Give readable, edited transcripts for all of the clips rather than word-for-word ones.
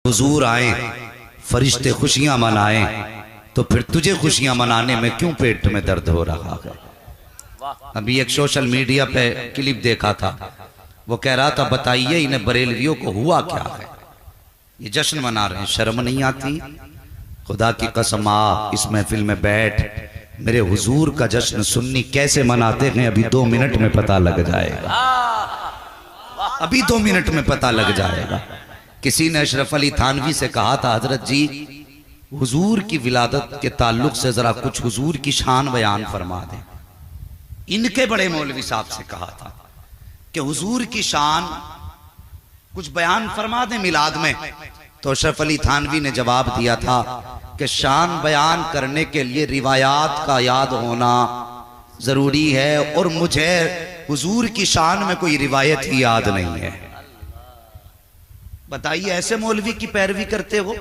हुजूर आए, फरिश्ते खुशियां मनाएं, तो फिर तुझे खुशियां मनाने में क्यों पेट में दर्द हो रहा है? अभी एक सोशल मीडिया पे क्लिप देखा था, वो कह रहा था बताइए इन्हें बरेलवियों को हुआ क्या है, ये जश्न मना रहे हैं, शर्म नहीं आती? खुदा की कसम आ इस महफिल में बैठ, मेरे हुजूर का जश्न सुन्नी कैसे मनाते हैं अभी 2 मिनट में पता लग जाएगा, अभी 2 मिनट में पता लग जाएगा। किसी ने अशरफ अली थानवी से कहा था, हजरत जी हुजूर की विलादत के ताल्लुक से जरा कुछ हुजूर की शान बयान फरमा दें। इनके बड़े मौलवी साहब से कहा था कि हुजूर की शान कुछ बयान फरमा दें मिलाद में, तो अशरफ अली थानवी ने जवाब दिया था कि शान बयान करने के लिए रिवायात का याद होना जरूरी है, और मुझे हुजूर की शान में कोई रिवायत ही याद नहीं है। बताइए ऐसे मौलवी की पैरवी करते हो?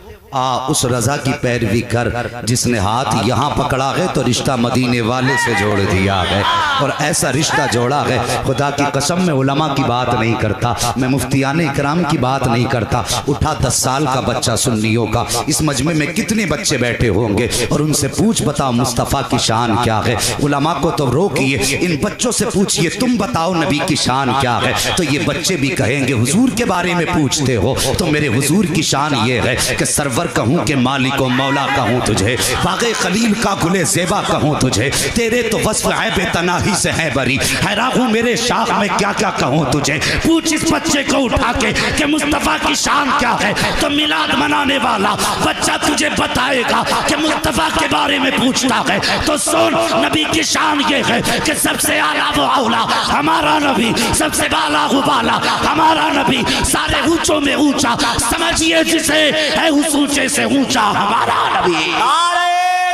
उस रजा की पैरवी कर जिसने हाथ यहां पकड़ा है तो रिश्ता मदीने वाले से जोड़ दिया है, और ऐसा रिश्ता जोड़ा है। खुदा की कसम में उलमा की बात नहीं करता, मैं मुफ्तियाने इकराम की बात नहीं करता। उठा 10 साल का बच्चा सुन्नियों का, इस मजमे में कितने बच्चे बैठे होंगे, और उनसे पूछ बताओ मुस्तफ़ा की शान क्या है। उलमा को तो रोकिए, इन बच्चों से पूछिए तुम बताओ नबी की शान क्या है, तो ये बच्चे भी कहेंगे हुजूर के बारे में पूछते हो तो मेरे हुजूर की शान ये है कि सरवर कहूँ के मालिक व मौला कहूँ तुझे, बाग़े खलील का गुले ज़ेबा कहूँ तुझे, तेरे तो वस्फ़ ऐब तनाही से है बरी, हैरान हूँ मेरे शाख में क्या क्या कहूँ तुझे। पूछ इस बच्चे को उठा के कि मुस्तफ़ा की शान क्या है, तो मिलाद मनाने वाला बच्चा तुझे बताएगा कि मुस्तफ़ा के बारे में पूछता है। तो सुन, नबी की शान ये है कि सबसे आला वो औला हमारा नबी, सबसे बाला वो बाला हमारा नबी, सारे ऊंचों में ऊंचा, समझिए जिसे है उस ऊंचे से ऊंचा हमारा नबी। नारे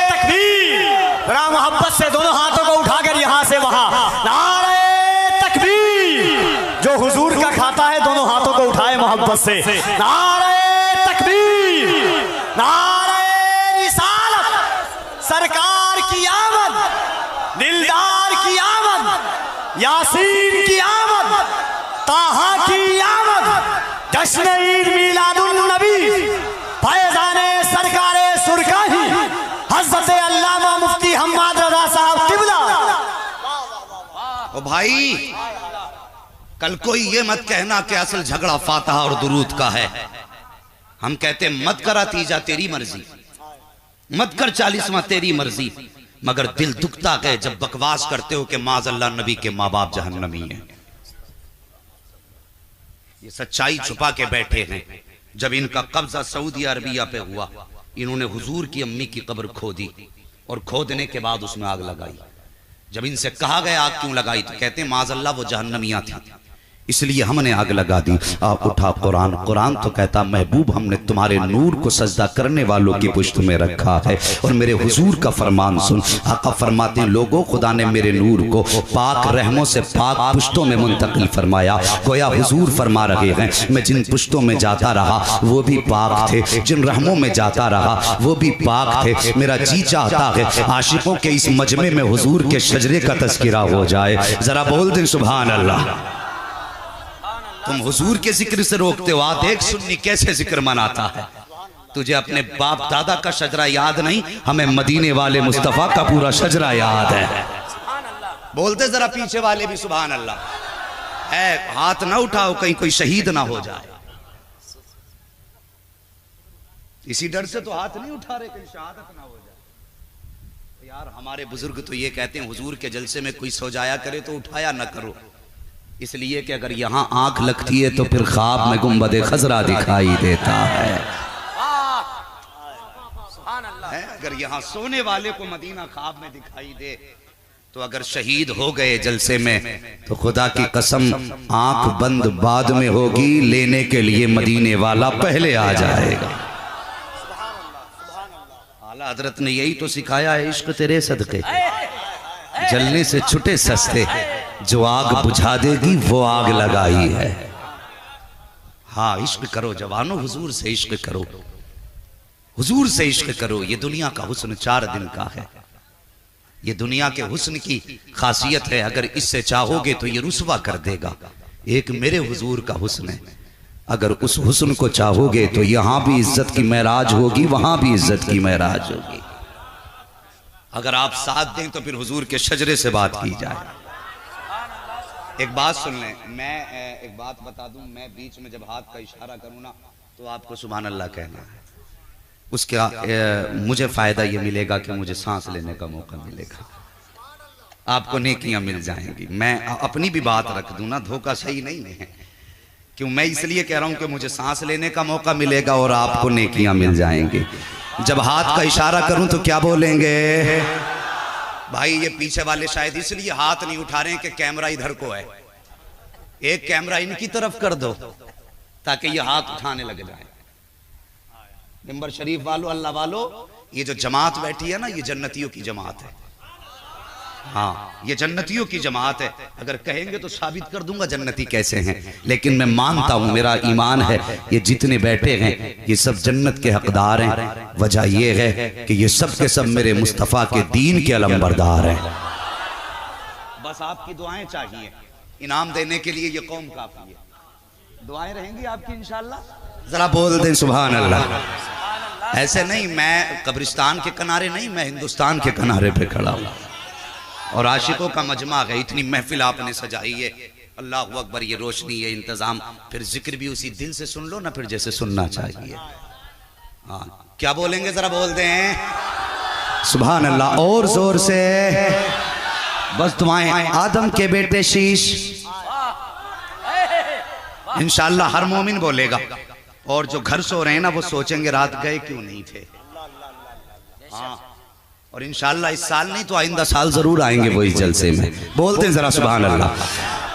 तकबीर, बड़ा मोहब्बत से दोनों हाथों को उठाकर यहां से वहां, नारे तकबीर। जो हुजूर का खाता है दोनों हाथों को उठाए मोहब्बत से, नारे तकबीर, नारे रिसालत, सरकार की आमद, दिलदार की आमद, यासीन की आमद, ताहा की आमद, जश्न ईद मिलादुन नबी, फैज़ाने सरकारे सुरकाही, हज़रत अल्लामा मुफ्ती हम्माद रज़ा साहब किबला। ओ भाई, कल कोई ये मत कहना कि असल झगड़ा फातिहा और दुरूद का है। हम कहते मत करा तीजा तेरी मर्जी, मत कर 40वां तेरी मर्जी, मगर दिल दुखता है जब बकवास करते हो कि माज़अल्लाह नबी के माँ बाप जहन्नमी हैं। ये सच्चाई छुपा के बैठे हैं। जब इनका कब्जा सऊदी अरबिया पे हुआ, इन्होंने हुजूर की अम्मी की कब्र खोदी, और खोदने के बाद उसमें आग लगाई। जब इनसे कहा गया आग क्यों लगाई, तो कहते हैं माज़अल्लाह वो जहन्नमियां थी, इसलिए हमने आग लगा दी। आप उठा कुरान, कुरान तो कहता महबूब हमने तुम्हारे नूर को सजदा करने वालों की पुश्त में रखा है। और मेरे हुजूर का फरमान सुन, आका फरमाते हैं लोगों खुदा ने मेरे नूर को पाक रहमों से पाक पुश्तों में मुंतकिल फरमाया। गोया हुजूर फरमा रहे हैं मैं जिन पुश्तों में जाता रहा वो भी पाक थे, जिन रहमों में जाता रहा वो भी पाक थे। मेरा जी चाहता है आशिकों के इस मजमे में हुजूर के शजरे का तज़किरा हो जाए। जरा बोल दें सुभान अल्लाह। तुम हुजूर के जिक्र से रोकते हो, आ देख सुन्नी कैसे जिक्र मनाता है। तुझे अपने बाप दादा का शजरा याद नहीं, हमें मदीने वाले मुस्तफ़ा का पूरा शजरा याद है। बोलते जरा पीछे वाले भी सुभान अल्लाह। है हाथ ना उठाओ कहीं कोई शहीद ना हो जाए, इसी डर से तो हाथ नहीं उठा रहे कहीं शहादत ना हो जाए। यार हमारे बुजुर्ग तो ये कहते हैं हुजूर के जलसे में कोई सो जाया करे तो उठाया ना करो, इसलिए कि अगर यहां आंख लगती है तो फिर ख्वाब में गुंबद खजरा दिखाई देता है। अगर यहां सोने वाले को मदीना ख्वाब में दिखाई दे, तो अगर शहीद हो गए जलसे में तो खुदा की कसम आंख बंद बाद में होगी, लेने के लिए मदीने वाला पहले आ जाएगा। आला हजरत ने यही तो सिखाया है, इश्क तेरे सदके जलने से छुटे सस्ते, जो आग बुझा देगी वो आग लगाई है। हाँ इश्क करो जवानों, हुजूर से इश्क करो, हुजूर से इश्क करो। ये दुनिया का हुस्न 4 दिन का है, ये दुनिया के हुस्न की खासियत है। अगर इससे चाहोगे तो ये रुसवा कर देगा। एक मेरे हुजूर का हुस्न है, अगर उस हुस्न को चाहोगे तो यहाँ भी इज्जत की महराज होगी, वहाँ भी इज्जत की महराज होगी। अगर आप साथ दें तो फिर हुजूर के शजरे से बात की जाए। एक बात सुन लें, मैं एक बात बता दूं, मैं बीच में जब हाथ का इशारा करूं ना तो आपको सुभान अल्लाह कहना है। उसका मुझे फ़ायदा ये मिलेगा कि मुझे सांस लेने का मौका मिलेगा, आपको नेकियां मिल जाएंगी। मैं अपनी भी बात रख दूं ना, धोखा सही नहीं है। क्यों? मैं इसलिए कह रहा हूं कि मुझे सांस लेने का मौका मिलेगा और आपको नेकियां मिल जाएंगी। जब हाथ का इशारा करूं तो क्या बोलेंगे? भाई ये पीछे वाले शायद इसलिए हाथ नहीं उठा रहे हैं कि कैमरा इधर को है, एक कैमरा इनकी तरफ कर दो ताकि ये हाथ उठाने लग जाए। मिंबर शरीफ वालों, अल्लाह वालों, ये जो जमात बैठी है ना, ये जन्नतियों की जमात है। हाँ, ये जन्नतियों की जमात है। अगर कहेंगे तो साबित कर दूंगा जन्नती कैसे हैं, लेकिन मैं मानता हूं, मेरा ईमान है, ये जितने बैठे हैं ये सब जन्नत के हकदार हैं। वजह ये है कि ये सब के सब मेरे मुस्तफ़ा के दीन के अलमबरदार हैं। बस आपकी दुआएं चाहिए, इनाम देने के लिए ये कौम काफी है। दुआएं रहेंगी आपकी इंशाअल्लाह। जरा बोल दें सुभान अल्लाह। ऐसे नहीं, मैं कब्रिस्तान के किनारे नहीं, मैं हिंदुस्तान के किनारे पे खड़ा हूँ और आशिकों का मजमा है। इतनी महफिल आपने सजाई है, अल्लाह अकबर, ये रोशनी, ये इंतजाम, फिर जिक्र भी उसी दिल से सुन लो ना, फिर जैसे सुनना चाहिए। हाँ, क्या बोलेंगे? जरा बोल दें सुभान अल्लाह और जोर से। बस दुआएं। आदम के बेटे शीश, इंशाअल्लाह हर मोमिन बोलेगा। और जो घर सो रहे हैं ना, वो सोचेंगे रात गए क्यों नहीं थे। हाँ, और इंशाअल्लाह इस साल नहीं तो आइंदा साल जरूर आएंगे वो इस जलसे में। बोलते हैं जरा सुभान अल्लाह।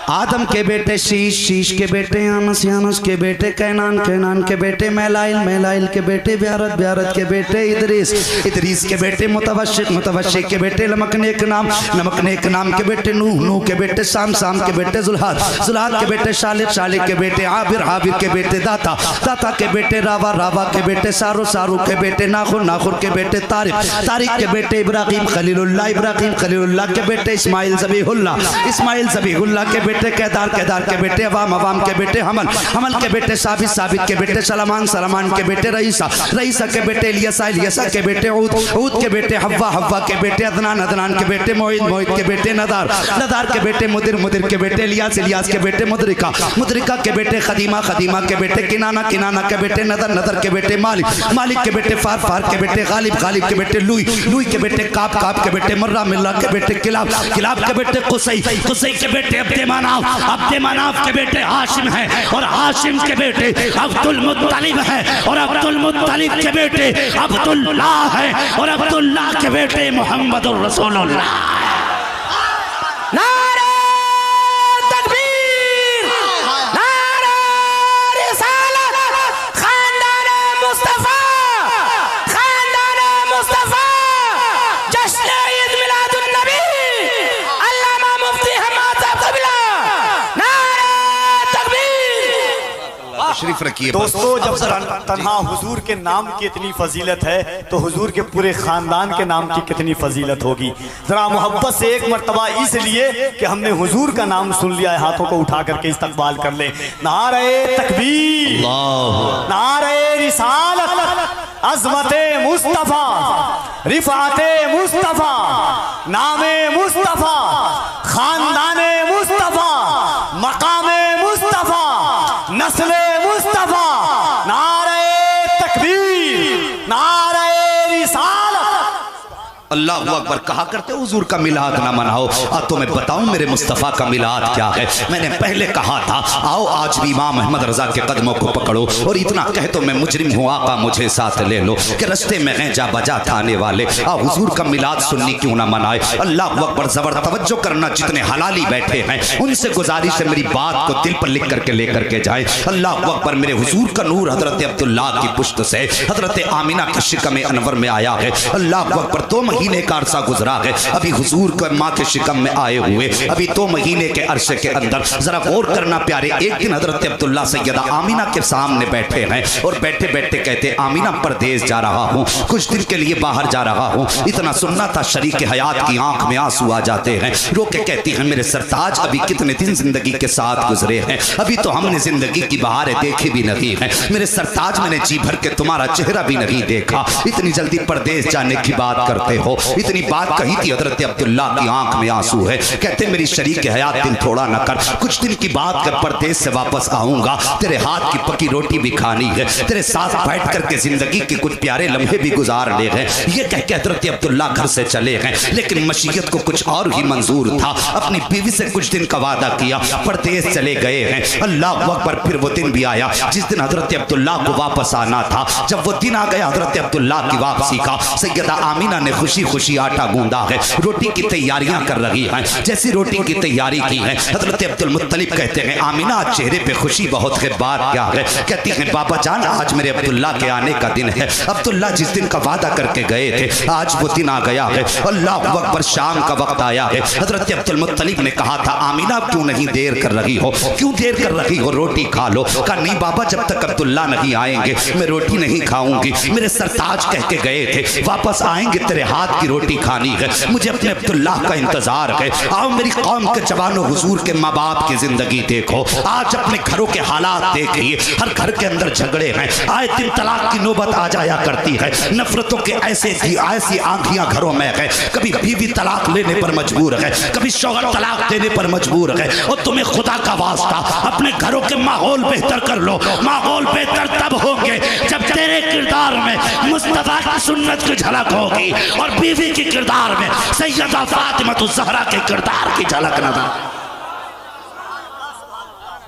आदम के बेटे शीश, शीश के बेटे आनस, यानस के बेटे कैनान, कैनान के बेटे मैलाइल, मैलाइल के बेटे ब्यारत, ब्यारत के बेटे इदरीस, इदरीस के बेटे मुतवश्शिक, मुतवश्शिक के बेटे लमकनेक नाम, लमकनेक नाम के बेटे नूह, नूह के बेटे शाम, शाम के बेटे जुल्हाद, जुल्हाद के बेटे शालिक, शालिक के बेटे आबिर, आबिर के बेटे दाता, दाता के बेटे रावा, रावा के बेटे सारू, सारू के बेटे नाखुर, नाखुर के बेटे तारिक, तारिक के बेटे इब्राहिम खलीलुल्लाह, इब्राहिम खलीलुल्लाह के बेटे इस्माइल ज़बीहुल्लाह, इस्माइल ज़बीहुल्लाह के बेटे केदार, केदार के बेटे अवाम, अवाम के बेटे हमल, हमल के बेटे साबित, साबित के बेटे सलमान, सलमान के बेटे रईसा, रईसा के बेटे इलियसा, इलियसा के बेटे ऊद, ऊद के बेटे हव्वा, हव्वा के बेटे अदनान, अदनान के बेटे मोहित, मोहित के बेटे नदार, नदार के बेटे मुदिर, मुदिर के बेटे इलियास, इलियास के बेटे मुदरिका, मुदरिका के बेटे खदीमा, खदीमा के बेटे किनाना, किनाना के बेटे नदर, नदर के बेटे मालिक, मालिक के बेटे फार, फार के बेटे गालिब, गालिब के बेटे लुई, लुई के बेटे काप, काप के बेटे मर्रा, मिल्ला के बेटे किलाब, किलाब के बेटे कुसई, कुसई के बेटे अब्दे मनाफ, अब्दे मनाफ के बेटे हाशिम है और हाशिम के बेटे अब्दुल मुत्तलिब है और अब्दुल मुत्तलिब के बेटे अब्दुल्लाह है और अब्दुल्लाह के बेटे मोहम्मदुर रसूलुल्लाह। नारे तकबीर, नारे रिसालत, खानदान मुस्तफा, खानदान मुस्तफा, जश्न ईद मिलादुन नबी, अल्लामा मुफ्ती हम्माद साहब कबिला। शरीफ रखिए। दोस्तों, जब तन्हा हुजूर के नाम की इतनी फजीलत है तो हुजूर के पूरे खानदान के नाम की कितनी फजीलत होगी। जरा मोहब्बत से एक मर्तबा इसलिए कि हमने हुजूर का नाम सुन लिया है, हाथों को उठा करके इस्तकबाल कर ले। नारे तकबीर, नारे रिसालत, अज़मते मुस्तफा, रिफाते मुस्तफा, नामे मुस्तफा, खानदाने मुस्तफा, मकामे मुस्तफा, नस्ले मुस्तफा। नारे तकबीर, नारे रिसालत। अल्लाह अकबर कहा करते हुजूर का मिलाद ना मनाओ। अब तो मैं बताऊं मेरे मुस्तफ़ा का मिलाद क्या है। मैंने पहले कहा था आओ आज भी इमाम अहमद रजा के कदमों को पकड़ो और इतना कह तो मैं मुजरिम हूँ आका मुझे साथ ले लो कि रस्ते में हैं जा बजा थाने वाले। आओ हुजूर का मिलाद सुननी क्यों ना मनाए। अल्लाह अकबर जबर तवज्जो करना, जितने हलाली बैठे हैं उनसे गुजारिश है मेरी बात को दिल पर लिख करके लेकर के जाए। अल्लाह अकबर मेरे हुजूर का नूर हजरत अब्दुल्लाह की पुश्त से हजरत आमिना के शिकम अनवर में आया है। अल्लाह अकबर 2 महीने का अरसा गुजरा है, अभी हुजूर को माँ के शिकम में आए हुए अभी 2 महीने के अरसे के अंदर जरा गौर करना प्यारे। एक दिन हजरत अब्दुल्ला सैयदा आमीना के सामने बैठे हैं और बैठे बैठे कहते आमीना परदेश जा रहा हूँ, कुछ दिन के लिए बाहर जा रहा हूँ। इतना सुनना था शरीक हयात की आंख में आंसू आ जाते हैं, रो के कहती हैं मेरे सरताज अभी कितने दिन जिंदगी के साथ गुजरे हैं, अभी तो हमने जिंदगी की बहारें देखी भी नहीं है। मेरे सरताज मैंने जी भर के तुम्हारा चेहरा भी नहीं देखा, इतनी जल्दी परदेश जाने की बात करते हो। इतनी बात कही थी हजरत अब्दुल्ला की आंख में आंसू है, कहते मेरी शरीक हयात दिल थोड़ा न कर, कुछ दिन की बात कर परदेश से वापस आऊंगा, तेरे हाथ की पकी रोटी भी खानी है, तेरे साथ बैठ करके जिंदगी के कुछ प्यारे लम्हे भी गुजार ले गए। ये कह के हजरत अब्दुल्ला घर से चले गए, लेकिन मशीयत को कुछ और ही मंजूर था। अपनी बीवी से कुछ दिन का वादा किया, परदेश चले गए हैं। अल्लाह अकबर, फिर वो दिन भी आया जिस दिन हजरत अब्दुल्ला को वापस आना था। जब वो दिन आ गया हजरत अब्दुल्ला की वापसी का, सैयदा आमीना ने खुशी खुशी आटा गूंदा है, रोटी की तैयारियां कर रही हैं। जैसी रोटी की तैयारी की है, हजरत अब्दुल मुत्तलिब कहते हैं आमीना चेहरे पे खुशी बहुत है, बात क्या है? कहती हैं बाबा जान आज मेरे अब्दुल्ला के आने का दिन है, अब्दुल्ला जिस दिन का वादा करके गए थे आज वो दिन आ गया है। अल्लाह अकबर, शाम का वक्त आया है। हजरत अब्दुल मुत्तलिब ने कहा था आमीना क्यों नहीं देर कर रही हो, क्यों देर कर रही हो, रोटी खा लो। कहा नहीं बाबा जब तक अब्दुल्ला नहीं आएंगे मैं रोटी नहीं खाऊंगी, मेरे सरताज कह के गए थे वापस आएंगे तेरे हाथ की रोटी खानी है, मुझे अपने अब्दुल्ला का इंतजार है। आओ मेरी कौम के जवानों, हुजूर के माँ बाप की जिंदगी देखो, आज अपने घरों के हालात देखिए, हर घर के अंदर झगड़े हैं, आए दिन तलाक की नौबत आ जाया करती है, नफरतों के ऐसी आंधियां घरों में है, कभी बीवी तलाक लेने पर मजबूर है, कभी शौहर तलाक देने पर मजबूर है। और तुम्हें खुदा का वास्ता अपने घरों के माहौल बेहतर कर लो, माहौल बेहतर तब होंगे जब तेरे किरदार में मुस्तफा की सुन्नत की झलक होगी और बीवी के किरदार में सैयदा फातिमा ज़हरा के किरदार की झलक नजर।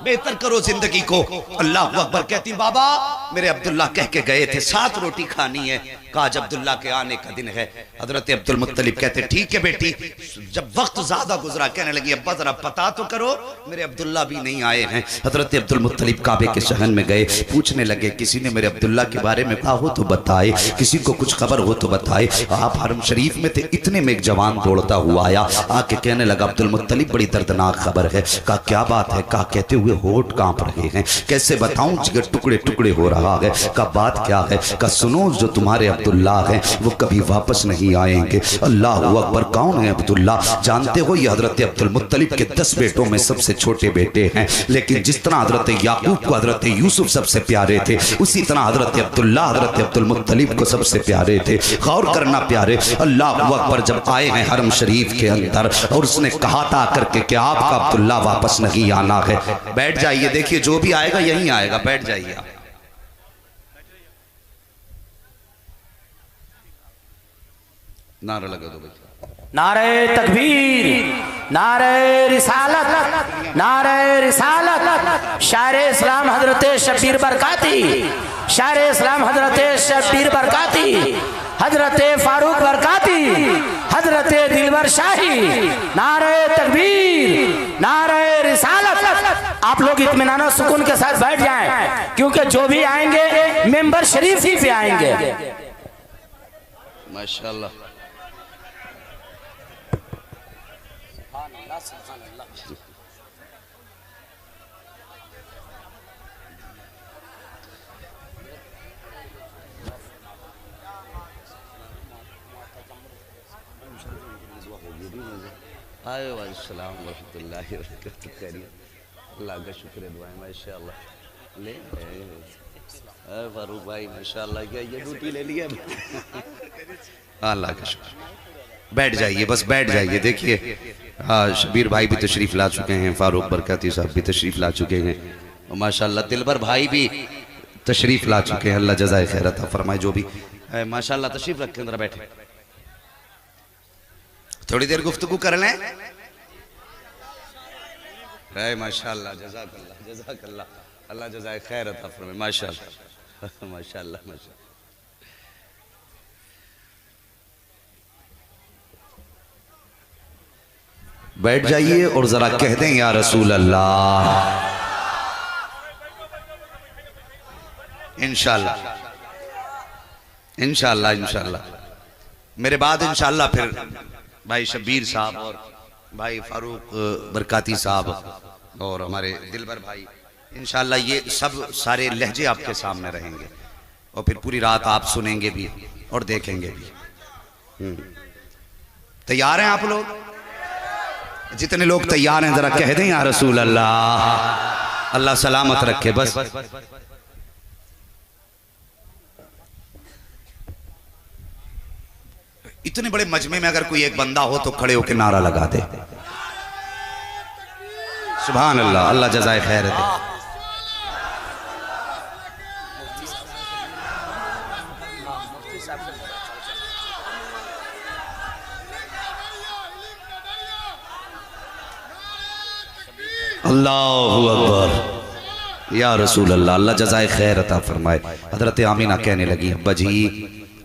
बेहतर करो जिंदगी को। अल्लाह अकबर। कहती बाबा मेरे अब्दुल्ला कह के गए थे 7 रोटी खानी है, काज अब्दुल्ला के आने का दिन है। हजरत अब्दुल मुत्तलिब कहते ठीक है बेटी। जब वक्त ज्यादा गुजरा कहने लगी अब्बा जरा पता तो करो मेरे अब्दुल्ला भी नहीं आए हैं। हजरत अब्दुल मुत्तलिब काबे के शहन में गए, पूछने लगे किसी ने मेरे अब्दुल्ला के बारे में कहा हो तो बताए, किसी को कुछ खबर हो तो बताए। आप हरम शरीफ में थे, इतने में एक जवान दौड़ता हुआ आया, आके कहने लगा अब्दुल मुत्तलिब बड़ी दर्दनाक खबर है। कहा क्या बात है? कहा कहते हुए होठ कांप रहे हैं, कैसे बताऊं जिगर टुकड़े टुकड़े हो रहा है। का बात क्या है? का सुनो जो तुम्हारे अब्दुल्ला हैं वो कभी वापस नहीं आएंगे। अल्लाह अकबर। कौन है अब्दुल्ला? जानते हो ये हजरत अब्दुल मुत्तलिब के 10 बेटों में सबसे छोटे बेटे हैं, लेकिन जिस तरह हजरत याकूब को हजरत यूसुफ सबसे प्यारे थे उसी तरह हजरत अब्दुल्ला हजरत अब्दुल मुत्तलिब को सबसे प्यारे थे। गौर करना प्यारे। अल्लाह अकबर। जब आए हैं हरम शरीफ के अंदर और उसने कहा था करके कि आपका अब्दुल्ला वापस नहीं आना है, बैठ जाइए, देखिए जो भी आएगा यहीं आएगा, बैठ जाइए आप। नारा लगा दो भाई। नारे तकबीर, नारे रिसालत, नारे रिसालत। शायर इस्लाम हजरत शब्बीर बरकाती, शायर इस्लाम हजरत शब्बीर बरकाती, हजरत फारूक बरकाती, हजरत दिलबर शाही। नारे तकबीर, नारे रिसालत। आप लोग इत्मीनान और सुकून के साथ बैठ जाएं, क्योंकि जो भी आएंगे मेंबर शरीफ ही पे आएंगे। माशाअल्लाह। अस्सलाम वरहमतुल्लाहि वबरकातुहू। खैरियत? अल्लाह का शुक्र है, दुआएं माशाअल्लाह। ले फारूक भाई माशाअल्लाह, क्या ये ड्यूटी ले लिया? अल्लाह का शुक्र। बैठ जाइए, बस बैठ जाइए। देखिए हाँ, शबीर भाई भी तशरीफ़ ला चुके हैं, फारूक बरकाती साहब भी तशरीफ़ ला चुके हैं और माशाअल्लाह दिलबर भाई भी तशरीफ़ ला चुके हैं। अल्लाह जज़ाए खैर अता फरमाए। जो भी माशाअल्लाह तशरीफ़ रखें, अंदर बैठे, थोड़ी देर गुफ्तगू कर लें। माशाअल्लाह, जज़ाकल्लाह, जज़ाकल्लाह, अल्लाह जज़ाए खैर अता फरमाए। माशाअल्लाह, माशाअल्लाह, माशाअल्लाह। बैठ जाइए और जरा कह दें या रसूल अल्लाह। इंशाअल्लाह, इंशाअल्लाह, इंशाअल्लाह। मेरे बाद इंशाअल्लाह फिर भाई शब्बीर साहब और भाई फारूक बरकाती साहब और हमारे दिलबर भाई, इंशाअल्लाह ये सब सारे लहजे आपके सामने रहेंगे और फिर पूरी रात आप सुनेंगे भी और देखेंगे भी। तैयार हैं आप लोग? जितने लोग तैयार हैं जरा कह दें या रसूल अल्लाह। अल्लाह सलामत रखे। बस इतने बड़े मजमे में अगर कोई एक बंदा हो तो खड़े होकर नारा लगा दे सुभान अल्लाह, अल्लाह जज़ाए खैर दे। अल्लाहु अकबर या रसूल अल्लाह, अल्लाह जज़ाए खैर अता फरमाए। हजरत आमीना कहने लगी, अब्बा जी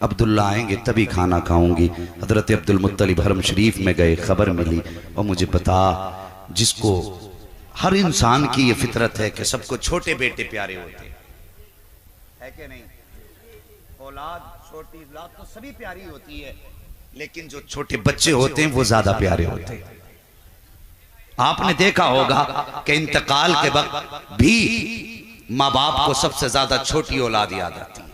अब्दुल्ला आएंगे तभी खाना खाऊंगी। हजरत अब्दुल मुत्तलिब हरम शरीफ में गए, खबर मिली और मुझे बता, जिसको हर इंसान की ये फितरत है कि सबको छोटे बेटे प्यारे होते है कि नहीं? औलाद, छोटी औलाद तो सभी प्यारी होती है, लेकिन जो छोटे बच्चे होते हैं वो ज्यादा प्यारे होते हैं। आपने देखा होगा कि इंतकाल के वक्त भी माँ बाप को सबसे ज्यादा छोटी औलाद याद आती है।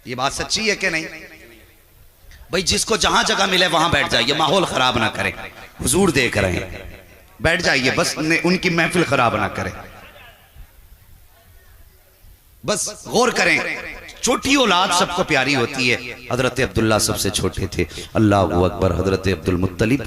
ये बात सच्ची है कि नहीं भाई? जिसको जहां जगह मिले वहां बैठ जाइए, माहौल खराब ना करें। हुजूर देख रहे हैं, बैठ जाइए, बस उनकी महफिल खराब ना करें। बस गौर करें, छोटी औलाद सबको प्यारी होती है। हजरत अब्दुल्ला सबसे छोटे थे। अल्लाह अकबर। हजरत अब्दुल मुत्तलिब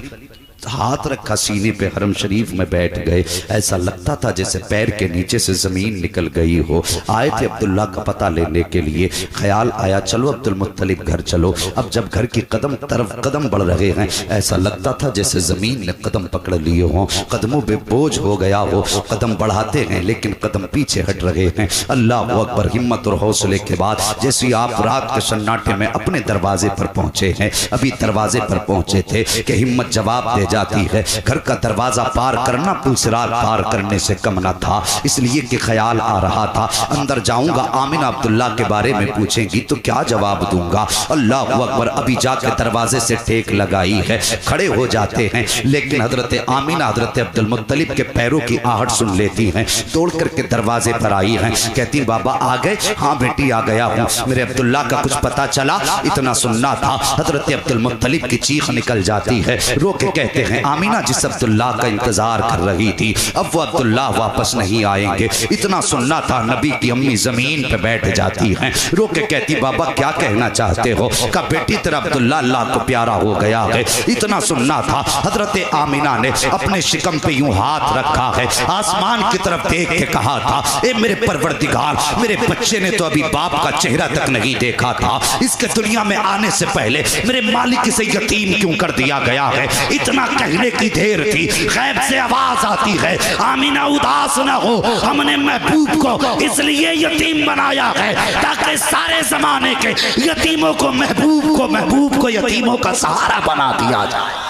हाथ रखा सीने पे, हरम शरीफ में बैठ गए। ऐसा लगता था जैसे पैर के नीचे से जमीन निकल गई हो। आए थे अब्दुल्ला का पता लेने के लिए। ख्याल आया चलो अब्दुल मुत्तलिब घर चलो। अब जब घर की कदम तरफ कदम बढ़ रहे हैं, ऐसा लगता था जैसे जमीन ने कदम पकड़ लिए हों, कदमों पे बोझ हो गया हो। कदम बढ़ाते हैं लेकिन कदम पीछे हट रहे हैं। अल्लाह अकबर। हिम्मत और हौसले के बाद जैसे आप रात के सन्नाटे में अपने दरवाजे पर पहुंचे हैं, अभी दरवाजे पर पहुंचे थे कि हिम्मत जवाब दे जाती है। घर का दरवाजा पार करना पुलसिरात पार करने से कम न था, इसलिए कि ख्याल आ रहा था अंदर जाऊंगा, आमिना अब्दुल्ला के बारे में पूछेंगी तो क्या जवाब दूंगा। अल्लाह अकबर। अभी जाके दरवाजे से टेक लगाई है, खड़े हो जाते हैं, लेकिन हजरत आमिना हजरत अब्दुल मुत्तलिब के पैरों की आहट सुन लेती हैं। दौड़ करके दरवाजे पर आई हैं, कहती बाबा आ गए? हाँ बेटी आ गया हूँ। मेरे अब्दुल्ला का कुछ पता चला? इतना सुनना था। हजरत अब्दुल मुत्तलिब की चीख निकल जाती है। रो के कहते हैं आमीना जिस अब्दुल्ला का इंतजार कर रही थी, अब वो अब्दुल्ला वापस नहीं आएंगे। इतना सुनना था। नबी की अम्मी जमीन पे बैठ जाती हैं, रो के कहती बाबा क्या कहना चाहते हो? का बेटी तेरा अब्दुल्ला अल्लाह को प्यारा हो गया है। इतना सुनना था। हजरत आमीना ने अपने शिकम पे यूं हाथ रखा है, आसमान की तरफ देख के कहा था, ए मेरे परवरदिगार, मेरे बच्चे ने तो अभी बाप का चेहरा तक नहीं देखा था। इसके दुनिया में आने से पहले मेरे मालिक से यतीम क्यों कर दिया गया है? इतना कहने की देर थी, गैब से आवाज आती है, आमीना उदास न हो, हमने महबूब को इसलिए यतीम बनाया है ताकि सारे जमाने के यतीमों को महबूब को यतीमों का सहारा बना दिया जाए।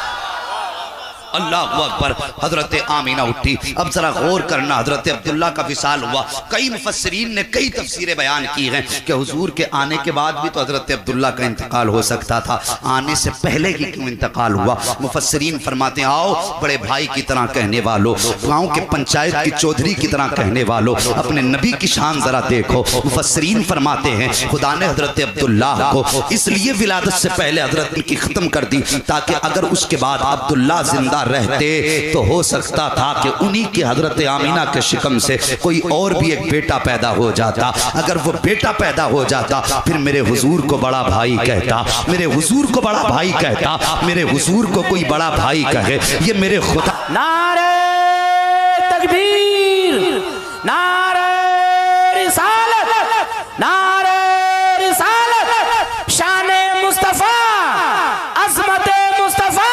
अल्लाह अकबर। हजरत आमीना उठी। अब जरा गौर करना, हजरत अब्दुल्ला का विसाल हुआ। कई मुफस्सिरीन ने कई तफसीरें बयान की हैं कि हुजूर के आने के बाद भी तो हजरत अब्दुल्ला का इंतकाल हो सकता था, आने से पहले ही क्यों इंतकाल हुआ? मुफस्सिरीन फरमाते हैं आओ बड़े भाई की तरह कहने वालों, गाँव के पंचायत की चौधरी की तरह कहने वालों, अपने नबी की शान जरा देखो। मुफस्सिरीन फरमाते हैं खुदा ने हजरत अब्दुल्ला को इसलिए विलादत से पहले हजरत की खत्म कर दी ताकि अगर उसके बाद अब्दुल्ला जिंदा रहते तो हो सकता था कि उन्हीं के हजरत आमीना के शिकम से कोई और भी एक बेटा पैदा हो जाता। अगर वो बेटा पैदा हो जाता फिर मेरे हुजूर को बड़ा भाई कहता, मेरे हुजूर को बड़ा भाई कहता, मेरे हुजूर को कोई बड़ा भाई कहे, ये मेरे खुदा। नारे तकबीर, नारे रिसालत, नारे रिसालत, शाने मुस्तफा, अज़मत मुस्तफा,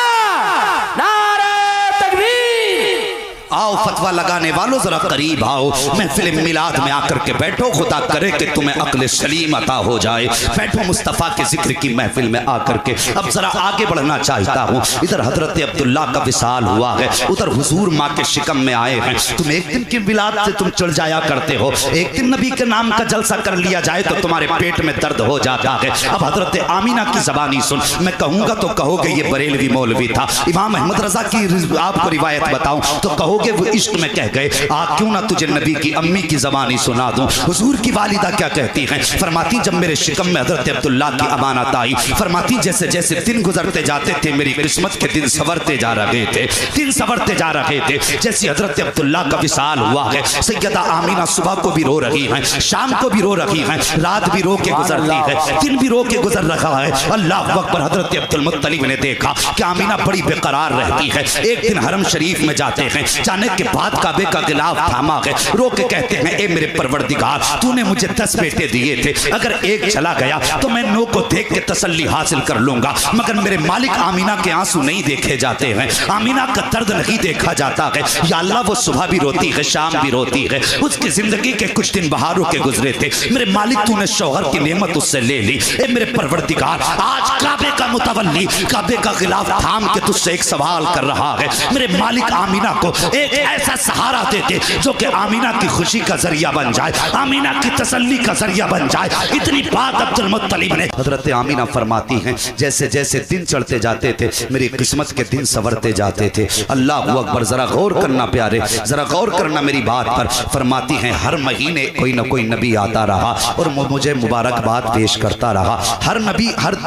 नारे तकबीर। आओ फतवा लगाने वालों जरा करीब आओ, महफिल मिलाद में आकर के बैठो, खुदा करे कि तुम्हें अक्ल सलीम अता हो जाए। बैठो मुस्तफ़ा के जिक्र की महफिल में आकर के। अब जरा आगे बढ़ना चाहता हूँ। इधर हजरत अब्दुल्ला का विसाल हुआ है, उधर हुजूर माँ के शिकम में आए हैं। तुम एक दिन की मिलाद से तुम चढ़ जाया करते हो, एक दिन नबी के नाम का जलसा कर लिया जाए तो तुम्हारे पेट में दर्द हो जाता है। अब हजरत आमीना की ज़बानी सुन, मैं कहूँगा तो कहोगे ये बरेलवी मौलवी था। इमाम अहमद रजा की आपको रिवायत बताऊं तो कहोगे वो इश्क में कह गए। क्यों ना तुझे नबी की अम्मी की ज़बानी सुना दूं। हुजूर की वालिदा क्या कहती हैं, फरमाती जब मेरे शिकम में हजरत अब्दुल्ला की अमानत आई, फरमाती जैसे जैसे दिन गुजरते जाते थे मेरी किस्मत के दिन संवरते जा रहे थे, दिन संवरते जा रहे थे। जैसे हजरत अब्दुल्ला का विसाल हुआ है, सैयदा आमीना सुबह को भी रो रही हैं, शाम को भी रो रही हैं, रात भी रो के गुजरती है, दिन भी रो के गुजर रहा है। अल्लाह अकबर। हजरत अब्दुल मुत्तलिब ने देखा कि आमीना बड़ी बेकरार रहती है। एक दिन हरम शरीफ में जाते हैं, जाने के बाद काबे का गिलाफ थामा है, रो के कहते हैं ए मेरे परवरदिगार, तूने मुझे 10 बेटे दिए थे, अगर एक चला गया तो मैं 9 को देख के तसल्ली हासिल कर लूंगा, मगर मेरे मालिक आमीना के आंसू नहीं देखे जाते हैं, आमीना का दर्द नहीं देखा जाता है। या अल्लाह वो सुबह भी रोती है, शाम भी रोती है, उसकी जिंदगी के कुछ दिन बहारों के गुजरे थे, मेरे मालिक तूने शौहर की नेमत उससे ले ली। ए मेरे परवरदिगार, आज काबे का मुतवल्ली काबे का गिलाफ थाम के तुझसे एक सवाल कर रहा है, मेरे मालिक आमीना को एक ऐसा सहारा दे दे जो कि आमीना की खुशी का जरिया बन जाए, आमीना की तसल्ली का जरिया बन जाए। इतनी बात अब्दुल मुत्तलिब ने। हजरत आमीना फरमाती हैं जैसे जैसे दिन चढ़ते जाते थे मेरी किस्मत के दिन संवरते जाते थे। अल्लाह अकबर। जरा गौर करना प्यारे, जरा गौर करना मेरी बात पर। फरमाती हैं हर महीने कोई ना कोई नबी आता रहा और मुझे मुबारकबाद पेश करता रहा, हर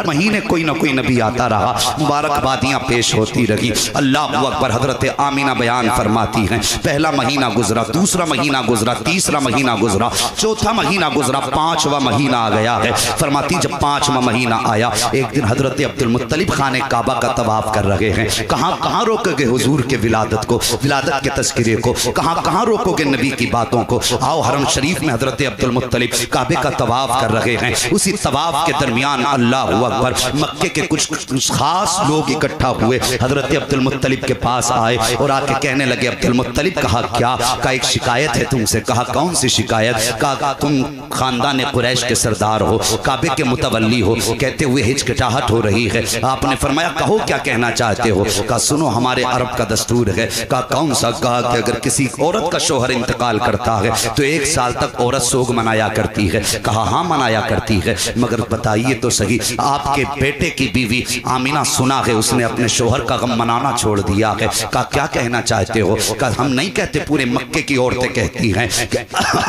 महीने कोई ना कोई नबी आता रहा, मुबारकबादियाँ पेश होती रही। अल्लाह अकबर। हजरत आमीना बयान फरमाती हैं पहला महीना गुजरा, दूसरा महीना गुजरा, तीसरा महीना गुजरा, चौथा महीना गुजरा, 5वां महीना आ गया है। फरमाती जब 5वां महीना आया, एक दिन हजरत अब्दुल मुत्तलिब खाने काबा का तवाफ कर रहे हैं। कहाँ रोकोगे हुजूर के विलादत को, विलादत के तस्करे को, कहाँ रोकोगे नबी की बातों को। आओ हरम शरीफ में हजरत अब्दुल मुत्तलिब काबे का तवाफ कर रहे हैं। उसी तवाफ के दरमियान अल्लाह अकबर मक्के के कुछ खास लोग इकट्ठा हुए, हजरत अब्दुल मुत्तलिब के पास आए और आके कहने लगे अब्दुल मुत्तलिब कहा क्या, का एक शिकायत है तुमसे। कहा कौन सी शिकायत। कहा तुम खानदान कुरैश के सरदार हो, काबे के मुतवल्ली हो। कहते हुए हिचकिचाहट हो रही है। आपने फरमाया कहो क्या कहना चाहते हो। कहा सुनो हमारे अरब का दस्तूर है। कहा कौन सा। कहा कि अगर किसी औरत का शोहर इंतकाल करता है तो 1 साल तक औरत सोग मनाया करती है। कहा हाँ मनाया करती है, मगर बताइए तो सही आपके बेटे की बीवी आमीना सुना है उसने अपने शोहर का गम मनाना छोड़ दिया है। कहा क्या कहना चाहते हो। कहा हम नहीं कहते, पूरे मक्के की औरतें कहती हैं कि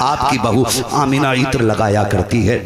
आपकी बहू आमीना इत्र लगाया करती है,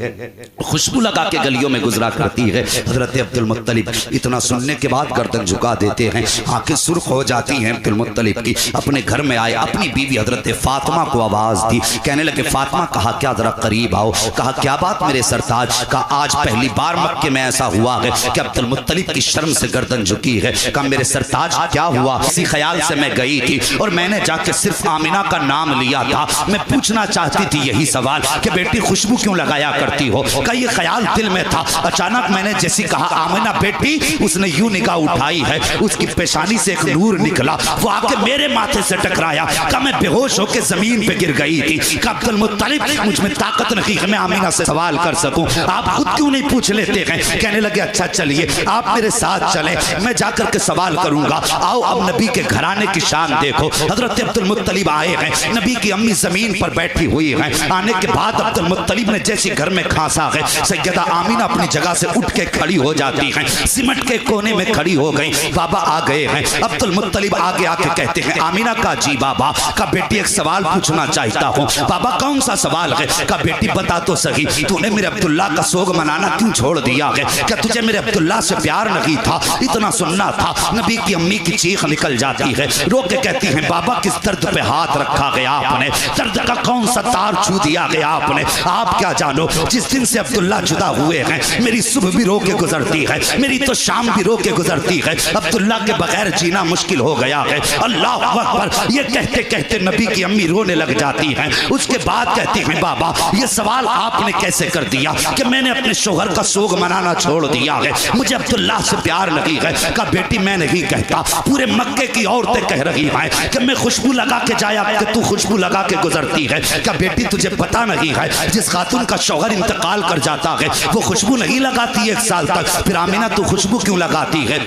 खुशबू लगा के गलियों में गुजरा करती है। हजरत अब्दुल मुत्तलिब इतना सुनने के बाद गर्दन झुका देते हैं, आंखें सुर्ख हो जाती हैं अब्दुल मुत्तलिब की। अपने घर में आए, अपनी बीवी हजरत फातिमा को आवाज दी, कहने लगे फातिमा कहा क्या जरा करीब आओ। कहा क्या बात मेरे सरताज। कहा आज पहली बार मक्के में ऐसा हुआ है कि अब्दुल मुत्तलिब की शर्म से गर्दन झुकी है। कहा मेरे सरताज क्या हुआ। इसी ख्याल से मैं गई थी और मैंने जाके सिर्फ आमीना का नाम लिया था, मैं पूछना चाहती थी यही सवाल कि बेटी खुशबू क्यों लगाया करती हो। का ये ख्याल दिल में था, अचानक मैंने जैसी कहा आमीना बेटी, उसने यूं निगाह उठाई है, उसकी पेशानी से एक नूर निकला, वो आके मेरे माथे से टकराया। का मैं बेहोश होकर जमीन पे गिर गई थी। का अब्दुल मुत्तलिब मुझ में ताकत नहीं कि मैं आमीना से सवाल कर सकूं, आप खुद क्यों नहीं पूछ लेते हैं। कहने लगे अच्छा चलिए आप मेरे साथ चले, मैं जाकर के सवाल करूंगा। आओ अब नबी के घराने की शान देखो। हजरत अब्दुल मुत्तलिब आए हैं, नबी की अम्मी जमीन पर बैठी हुई है। आने के बाद अब्दुल मुत्तलिब ने जैसे घर में खांसा है, सैयदा आमीना अपनी जगह से उठ के खड़ी हो जाती हैं, सिमट के कोने में खड़ी हो गई। बाबा आ गए हैं। अब्दुल मुत्तलिब आगे आके कहते हैं आमीना का जी बाबा। का बेटी एक सवाल पूछना चाहता हूँ। बाबा कौन सा सवाल है। का बेटी बता तो सही, तूने मेरे अब्दुल्ला का सोग मनाना क्यों छोड़ दिया है। क्या तुझे मेरे अब्दुल्ला से प्यार नहीं था, इतना सुनना था। नबी की अम्मी की चीख निकल जाती है, रो के कहती हैं बाबा किस दर्द पे हाथ रखा गया आपने, दर्द का कौन सा तार छू दिया गया आपने। आप क्या जानो, जिस दिन से अब्दुल्ला जुदा हुए हैं मेरी सुबह भी रो के गुजरती है, मेरी तो शाम भी रो के गुजरती है। अब्दुल्ला के बगैर जीना मुश्किल हो गया है। अल्लाह अकबर। ये कहते कहते नबी की अम्मी रोने लग जाती हैं। उसके बाद कहती हैं बाबा ये सवाल आपने कैसे कर दिया कि मैंने अपने शोहर का सोग मनाना छोड़ दिया है, मुझे अब्दुल्ला से प्यार नहीं है। का बेटी मैं नहीं कहता, पूरे मक्के की औरतें कह रही हैं कि मैं खुशबू खुशबू लगा के जाया कि तू खुशबू लगा के गुजरती है, क्या बेटी तुझे पता नहीं है जिस खातून का शौहर इंतकाल कर जाता है वो खुशबू नहीं लगाती 1 साल तक, फिर आमिना तू खुशबू क्यों लगाती है?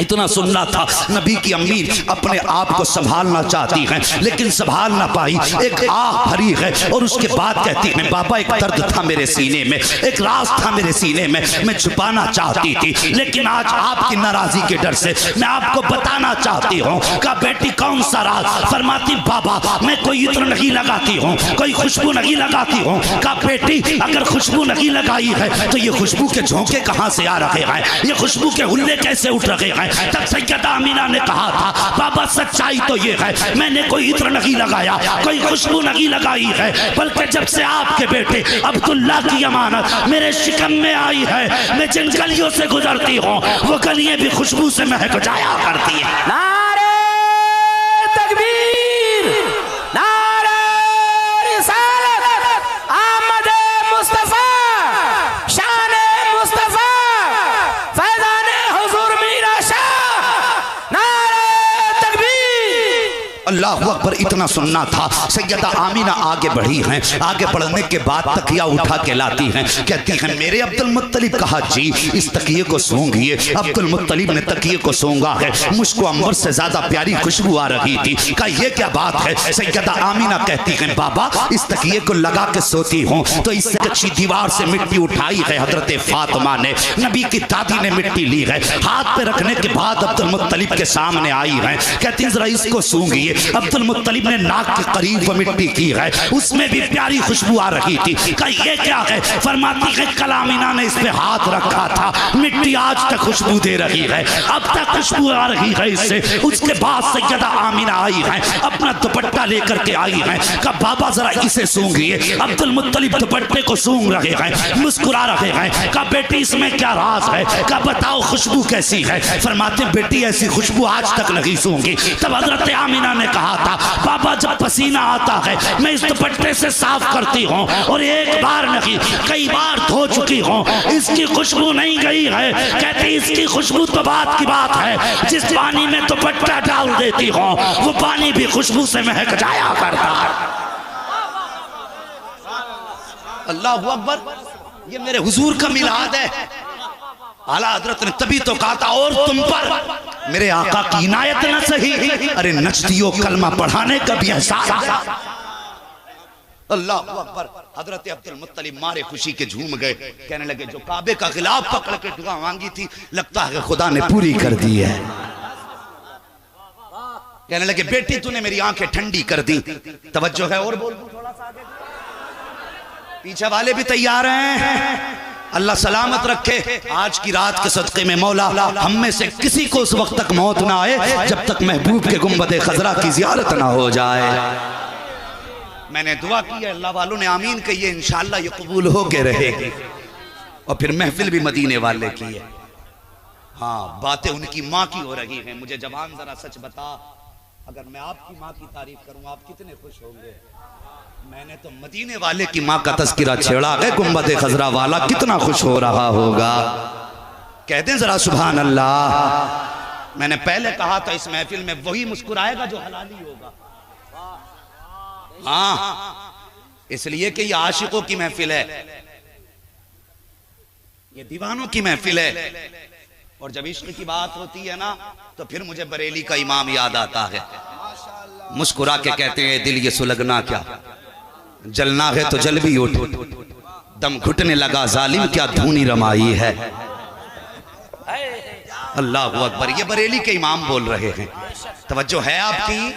इतना सुनना था। नबी की अम्मी अपने आप को संभालना चाहती हैं लेकिन संभाल ना पाई, एक आह भरी है और उसके बाद कहती हैं बाबा एक दर्द था मेरे सीने में, एक राज था मेरे सीने में, मैं छुपाना चाहती थी लेकिन आज आपकी नाराजगी के डर से मैं आपको बताना चाहती हूँ। का बेटी कौन सा राज? फरमाती बाबा मैं कोई इत्र नहीं लगाती हूँ, कोई खुशबू नहीं लगाती हूँ। का बेटी अगर खुशबू नहीं लगाई है तो ये खुशबू के झोंके कहाँ से आ रहे हैं, ये खुशबू के हुल्ले कैसे उठ रहे हैं? तब सैयदा आमिना ने कहा था बाबा सच्चाई तो ये है मैंने कोई इत्र नहीं लगाया, कोई खुशबू नहीं लगाई है, बल्कि जब से आपके बेटे अब्दुल्ला की अमानत मेरे शिकम में आई है मैं जिन गलियों से गुजरती हूँ वो गलियां भी खुशबू से महक जाया करती है। नारे तकबीर, नारे रिसालत, आमद मुस्तफा, शान मुस्तफा, फैजान हुजूर मीरा शाह, नारे तकबीर। अल्लाहु अकबर। इतना सुनना था। सैयदा आमिना आगे बढ़ी हैं, आगे बढ़ने के बाद तकिया उठा के लाती हैं, कहती हैं मेरे अब्दुल मुत्तलिब। कहा जी इस तकिए को सूंघिए। अब्दुल मुत्तलिब ने तकिए को सूंघा है, मुझको अंबर से ज्यादा प्यारी खुशबू आ रही थी। कहा ये क्या बात है? सैयदा आमिना कहती हैं बाबा इस तकिए को लगा के सोती हूँ तो इससे कच्ची दीवार से मिट्टी उठाई है हजरत फातिमा ने, नबी की दादी ने मिट्टी ली है, हाथ पे रखने के बाद अब्दुल मुत्तलिब के सामने आई है, कहती जरा इसको सूंघिए। अब्दुल मुत्तलिब ने नाक के करीब मिट्टी की है, उसमें भी प्यारी खुशबू आ रही थी। कहा ये क्या है? फरमाती है कल आमिना ने इस पे हाथ रखा था, मिट्टी आज तक खुशबू दे रही है, अब तक खुशबू आ रही है इससे। उसके बाद सैयदा आमिना आई है, अपना दुपट्टा लेकर के आई है। कहा बाबा जरा इसे सूंघिए। अब्दुल मुत्तलिब दुपट्टे को सूंघ रहे हैं, मुस्कुरा रहे हैं। कहा बेटी इसमें क्या राज है? कहा बताओ खुशबू कैसी है? फरमाते बेटी ऐसी खुशबू आज तक नहीं सूंघी। तब हजरत आमिना ने कहा था बाबा जब पसीना आता है मैं इस दुपट्टे से साफ करती हूँ और एक बार नहीं कई बार धो चुकी हूँ, इसकी खुशबू नहीं गई है। कहती इसकी खुशबू तो बात की बात है, जिस पानी में दुपट्टा डाल देती हूँ वो पानी भी खुशबू से महक जाया करता है। अल्लाहु अकबर। ये मेरे हुजूर का मिलाद है। आला हजरत ने तभी तो कहा था और तुम पर मेरे आका की इनायत न सही, अरे नचदियो कलमा पढ़ाने का भी एहसास। अल्लाह अकबर। हजरत अब्दुल मुत्तलिब मारे खुशी के झूम गए, कहने लगे जो काबे का खिलाफ पकड़ के दुआ मांगी थी लगता है खुदा ने पूरी कर दी है। कहने लगे बेटी तूने मेरी आंखें ठंडी कर दी। तवज्जो है और बोल थोड़ा सा आगे, पीछे वाले भी तैयार हैं। अल्लाह सलामत रखे। आज की रात के सदक़े में मौला हम में से किसी को उस वक्त तक मौत ना आए जब तक महबूब के गुंबद खजरा की जियारत ना हो जाए। मैंने दुआ की है, अल्लाह वालों ने आमीन कही है, इंशाअल्लाह ये कबूल हो के रहेगी। और फिर महफिल भी मदीने वाले की है। हाँ बातें उनकी माँ की हो रही हैं। मुझे जवान जरा सच बता, अगर मैं आपकी माँ की तारीफ करूँ आप कितने खुश होंगे? मैंने तो मदीने वाले की माँ का तस्किरा छेड़ा है, गुंबद खजरा वाला कितना खुश हो रहा होगा। कहते हैं जरा सुभान अल्लाह। मैंने पहले कहा था इस महफिल में वही मुस्कुराएगा जो हलाली होगा। हाँ इसलिए कि ये आशिकों की महफिल है, ये दीवानों की महफिल है। और जब इश्क की बात होती है ना तो फिर मुझे बरेली का इमाम याद आता है। मुस्कुरा के कहते हैं दिल ये सुलगना क्या, जलना है तो जल भी उठ, दम घुटने लगा जालिम क्या धूनी रमाई है। अल्लाह अकबर। ये बरेली के इमाम बोल रहे हैं। तवज्जो है आपकी?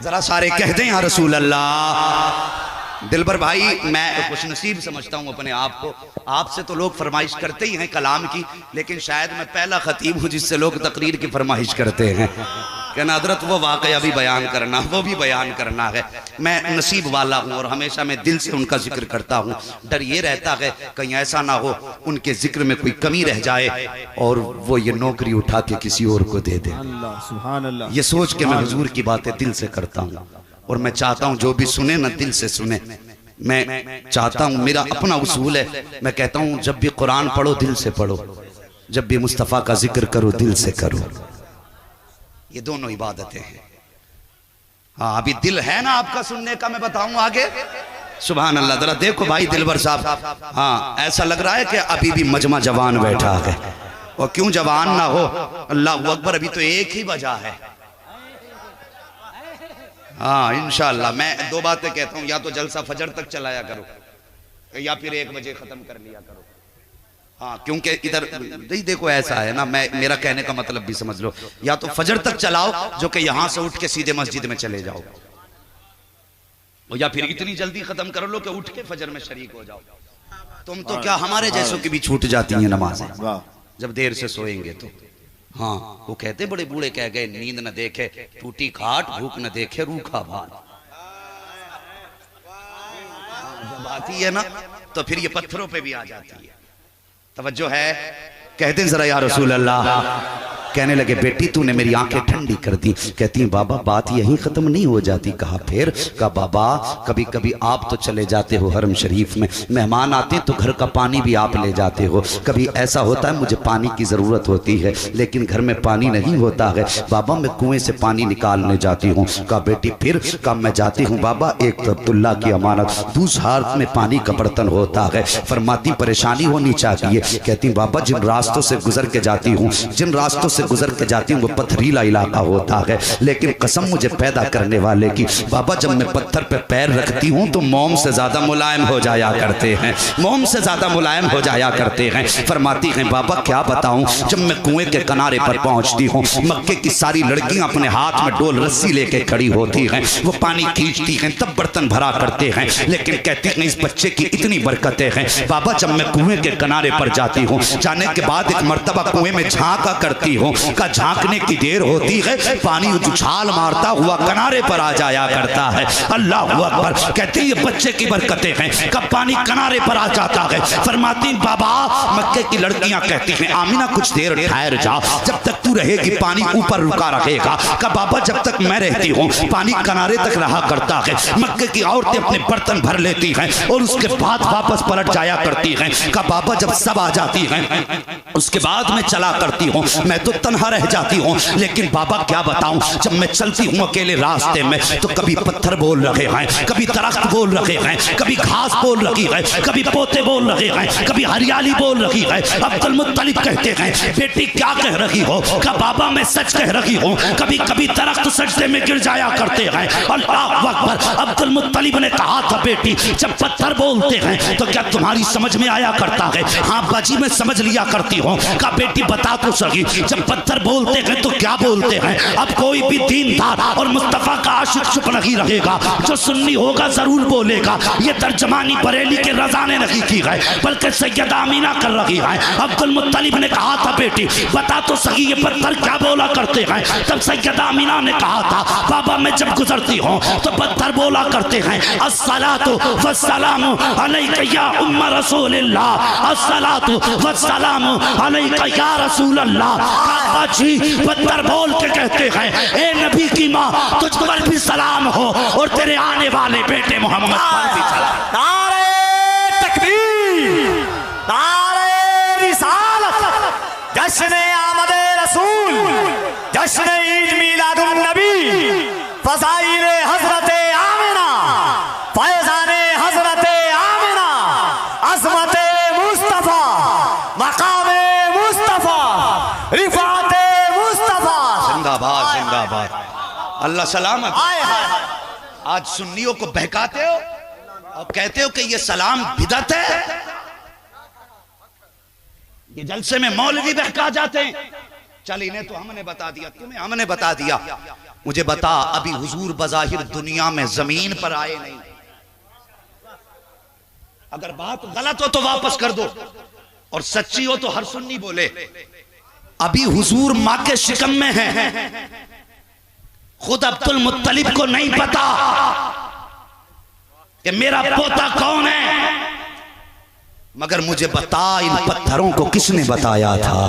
जरा सारे कह दें या रसूल अल्लाह। दिलबर भाई मैं खुशनसीब समझता हूँ अपने आप को। आपसे तो लोग फरमाइश करते ही हैं कलाम की, लेकिन शायद मैं पहला खतीब हूँ जिससे लोग तकरीर की फरमाइश करते हैं। कहना हजरत वो वाकया भी बयान करना, वो भी बयान करना है। मैं नसीब वाला हूँ और हमेशा मैं दिल से उनका जिक्र करता हूँ। डर ये रहता है कहीं ऐसा ना हो उनके जिक्र में कोई कमी रह जाए और वो ये नौकरी उठा के किसी और को दे दे। अल्लाह सुभान अल्लाह। ये सोच के मैं हुजूर की बातें दिल से करता हूँ और मैं चाहता हूँ जो भी सुने ना दिल से सुने। मैं चाहता हूँ, मेरा अपना उसूल है, मैं कहता हूँ जब भी कुरान पढ़ो दिल से पढ़ो, जब भी मुस्तफ़ा का जिक्र करो दिल से करो। ये दोनों इबादतें हैं। हाँ अभी दिल है ना आपका सुनने का, मैं बताऊं आगे। सुभान अल्लाह। जरा देखो भाई दिलबर साहब, हाँ ऐसा लग रहा है कि अभी भी मजमा जवान बैठा है। और क्यों जवान ना हो, अल्लाह अकबर, अभी तो 1 ही बजा है। हाँ इंशाअल्लाह मैं 2 बातें कहता हूँ, या तो जलसा फजर तक चलाया करो या फिर 1 बजे खत्म कर लिया करो। हाँ क्योंकि इधर नहीं देखो ऐसा है ना, मैं मेरा कहने का मतलब भी समझ लो, या तो फजर तक चलाओ जो कि यहां से उठ के सीधे मस्जिद में चले जाओ, या फिर इतनी जल्दी खत्म कर लो कि उठ के फजर में शरीक हो जाओ। तुम तो क्या हमारे जैसों की भी छूट जाती हैं नमाजें जब देर से सोएंगे तो। हाँ वो कहते बड़े बूढ़े कह गए, नींद न देखे टूटी खाट, भूख न देखे रूखा भात। जब आती है ना तो फिर ये पत्थरों पे भी आ जाती है। तवज्जो है। कहते हैं जरा या रसूल अल्लाह। कहने लगे बेटी तूने मेरी आंखें ठंडी कर दी। कहती बाबा बात यहीं खत्म नहीं हो जाती। कहा फिर? कहा बाबा कभी कभी आप तो चले जाते हो हरम शरीफ में, मेहमान आते हैं तो घर का पानी भी आप ले जाते हो। कभी ऐसा होता है मुझे पानी की ज़रूरत होती है लेकिन घर में पानी नहीं होता है, बाबा मैं कुएं से पानी निकालने जाती हूँ। कहा बेटी फिर? कहा मैं जाती हूँ बाबा, एक तो अब्दुल्ला की अमानत, दूसरे हाथ में पानी का बर्तन होता है। फरमाती परेशानी होनी चाहिए। कहती बाबा जिन रास्तों से गुजर के जाती हूँ, जिन रास्तों से गुजर के जाती हूँ वो पथरीला इलाका होता है, लेकिन कसम मुझे पैदा करने वाले की बाबा जब मैं पत्थर पे पैर रखती हूँ तो मोम से ज्यादा मुलायम हो जाया करते हैं, मोम से ज्यादा मुलायम हो जाया करते हैं। फरमाती हैं बाबा क्या बताऊं, जब मैं कुएं के किनारे पर पहुंचती हूँ मक्के की सारी लड़कियां अपने हाथ में डोल रस्सी लेके खड़ी होती हैं, वो पानी खींचती हैं तब बर्तन भरा करते हैं। लेकिन कहती हैं इस बच्चे की इतनी बरकतें हैं बाबा जब मैं कुएं के किनारे पर जाती हूँ, जाने के बाद एक मर्तबा कुएं में झांका करती हूँ, का झांकने की देर होती है पानी उछाल मारता हुआ किनारे पर आ जाया करता है। अल्लाह अकबर। कहती है बच्चे की बरकतें हैं, कब पानी किनारे पर आ जाता है। फरमाती बाबा मक्के की लड़कियां कहती हैं आमिना कुछ देर ठहर जा, जब तक तू रहेगी पानी ऊपर रुका रहेगा। का बाबा जब तक मैं रहती हूँ पानी किनारे तक रहा करता है। मक्के की औरतें अपने बर्तन भर लेती हैं और उसके बाद वापस पलट जाया करती हैं। का बाबा जब सब आ जाती हैं उसके बाद मैं चला करती हूँ, मैं तो तन्हा रह जाती हूँ। लेकिन बाबा क्या बताऊं जब मैं चलती हूँ अकेले रास्ते में तो कभी पत्थर बोल रहे हैं, कभी दरख्त बोल रहे हैं, कभी घास बोल रही है, कभी पोते बोल रहे हैं, कभी हरियाली बोल रही है। अब्दुल मुत्तलिब कहते हैं बेटी क्या कह रही हो? का बाबा मैं सच कह रही हूँ, कभी कभी दरख्त सजदे में गिर जाया करते हैं। अल्लाह अकबर। अब्दुल मुत्तलिब ने कहा था बेटी जब पत्थर बोलते हैं तो क्या तुम्हारी समझ में आया करता है? हाँ बाजी मैं समझ लिया करती हूँ। का बेटी बता तो सही जब पत्थर बोलते हैं तो क्या बोलते हैं? अब कोई भी दीनदार और मुस्तफा का आशिक चुप नहीं रहेगा, जो सुन्नी होगा जरूर बोलेगा। ये तर्जमानी बरेली के रजा ने नहीं की है बल्कि सैयदा आमीना कर रही है। अब्दुल मुत्तलिब ने कहा था बेटी बता तो सही ये पत्थर क्या बोला करते हैं? तब सैयदा आमीना ने कहा था बाबा मैं जब गुजरती हूँ तो पत्थर बोला करते हैं अस्सलातु वस्सलामु अलैका या उम्मा रसूलिल्लाह, अस्सलातु वस्सलामु अलैका या रसूलल्लाह। जी पत्थर बोल के कहते हैं ए नबी की माँ तुझ पर भी सलाम हो और तेरे आने वाले बेटे मोहम्मद पर भी सलाम। नारे तकबीर, नारे रिसालत, जश्न आमद रसूल, जश्न ईद मिलादुन नबी, फज़ाइल हज़रत आमिना, फैज़ान हज़रत आमिना, अज़मत मुस्तफ़ा, मकाम मुस्तफ़ा, रिफ़ात मुस्तफ़ा। जिंदाबाद जिंदाबाद। अल्लाह सलामत। आज सुन्नियों को बहकाते हो और कहते हो कि ये सलाम बिदअत है। ये जलसे में मौलवी बहका जाते हैं। चल इन्हें तो हमने बता दिया, तुम्हें हमने बता दिया। मुझे बता अभी हुजूर बज़ाहिर दुनिया में जमीन पर आए नहीं। अगर बात गलत हो तो वापस कर दो और सच्ची हो तो हर सुन्नी बोले। अभी हुजूर मां के शिकम में है। खुद अब्दुल मुत्तलिब को नहीं पता कि मेरा पोता कौन है, मगर मुझे बता इन पत्थरों को किसने बताया था?